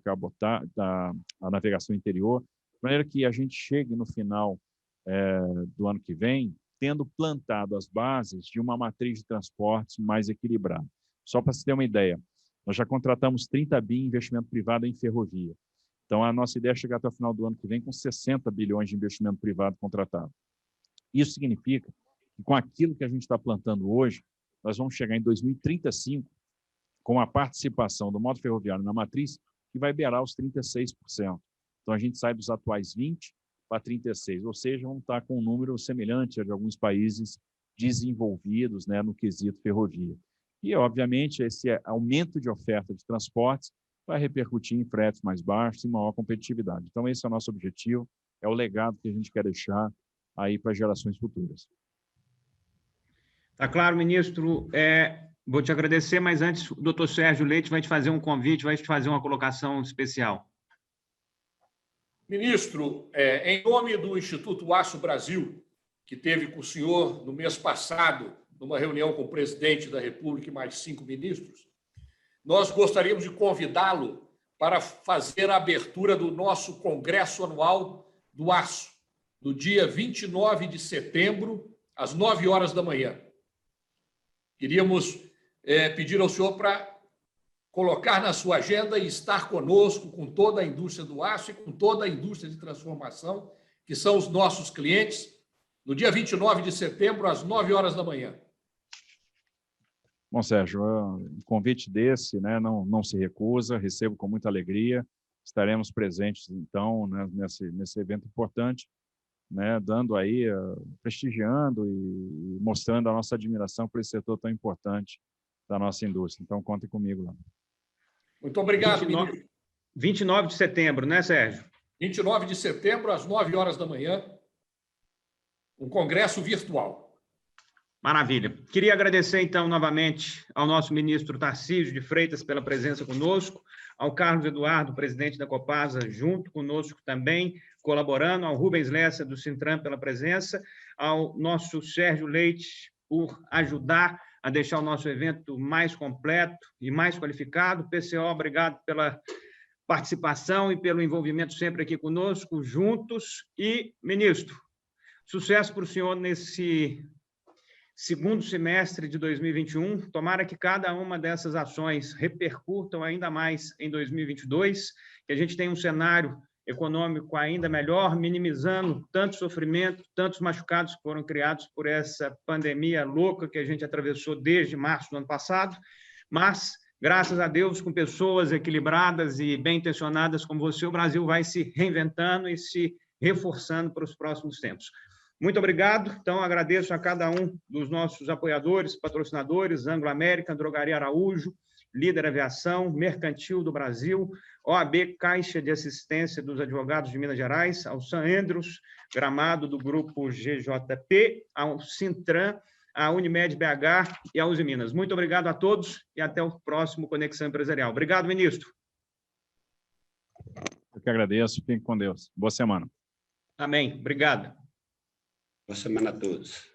da navegação interior, de maneira que a gente chegue no final do ano que vem, tendo plantado as bases de uma matriz de transportes mais equilibrada. Só para se ter uma ideia, nós já contratamos 30 bi em investimento privado em ferrovia. Então, a nossa ideia é chegar até o final do ano que vem com 60 bilhões de investimento privado contratado. Isso significa que, com aquilo que a gente está plantando hoje, nós vamos chegar em 2035 com a participação do modo ferroviário na matriz que vai beirar os 36%. Então, a gente sai dos atuais 20% para 36%, ou seja, vamos estar com um número semelhante a de alguns países desenvolvidos, né, no quesito ferrovia. E, obviamente, esse aumento de oferta de transportes vai repercutir em fretes mais baixos e maior competitividade. Então, esse é o nosso objetivo, é o legado que a gente quer deixar aí para gerações futuras. Tá claro, ministro. Vou te agradecer, mas antes o doutor Sérgio Leite vai te fazer um convite, vai te fazer uma colocação especial. Ministro, em nome do Instituto Aço Brasil, que teve com o senhor no mês passado, numa reunião com o presidente da República e mais 5 ministros, nós gostaríamos de convidá-lo para fazer a abertura do nosso Congresso Anual do Aço, no dia 29 de setembro, às 9 horas da manhã. Queríamos pedir ao senhor para colocar na sua agenda e estar conosco com toda a indústria do aço e com toda a indústria de transformação, que são os nossos clientes, no dia 29 de setembro, às 9 horas da manhã. Bom, Sérgio, um convite desse, né, não se recusa, recebo com muita alegria, estaremos presentes, então, né, nesse evento importante, né, dando aí, prestigiando e mostrando a nossa admiração por esse setor tão importante da nossa indústria. Então, contem comigo lá. Muito obrigado, ministro. 29 de setembro, né, Sérgio? 29 de setembro, às 9 horas da manhã, um congresso virtual. Maravilha. Queria agradecer, então, novamente ao nosso ministro Tarcísio de Freitas pela presença conosco, ao Carlos Eduardo, presidente da Copasa, junto conosco também, colaborando, ao Rubens Lessa, do Sintram, pela presença, ao nosso Sérgio Leite, por ajudar a deixar o nosso evento mais completo e mais qualificado. PCO, obrigado pela participação e pelo envolvimento sempre aqui conosco, juntos. E, ministro, sucesso para o senhor nesse segundo semestre de 2021. Tomara que cada uma dessas ações repercutam ainda mais em 2022, que a gente tenha um cenário econômico ainda melhor, minimizando tanto sofrimento, tantos machucados que foram criados por essa pandemia louca que a gente atravessou desde março do ano passado, mas, graças a Deus, com pessoas equilibradas e bem-intencionadas como você, o Brasil vai se reinventando e se reforçando para os próximos tempos. Muito obrigado. Então, agradeço a cada um dos nossos apoiadores, patrocinadores, Anglo América, Drogaria Araújo, Líder Aviação, Mercantil do Brasil, OAB Caixa de Assistência dos Advogados de Minas Gerais, ao San Andrews, Gramado do Grupo GJP, ao Sintram, à Unimed BH e à Uzi Minas. Muito obrigado a todos e até o próximo Conexão Empresarial. Obrigado, ministro. Eu que agradeço. Fiquem com Deus. Boa semana. Amém. Obrigado. Boa semana a todos.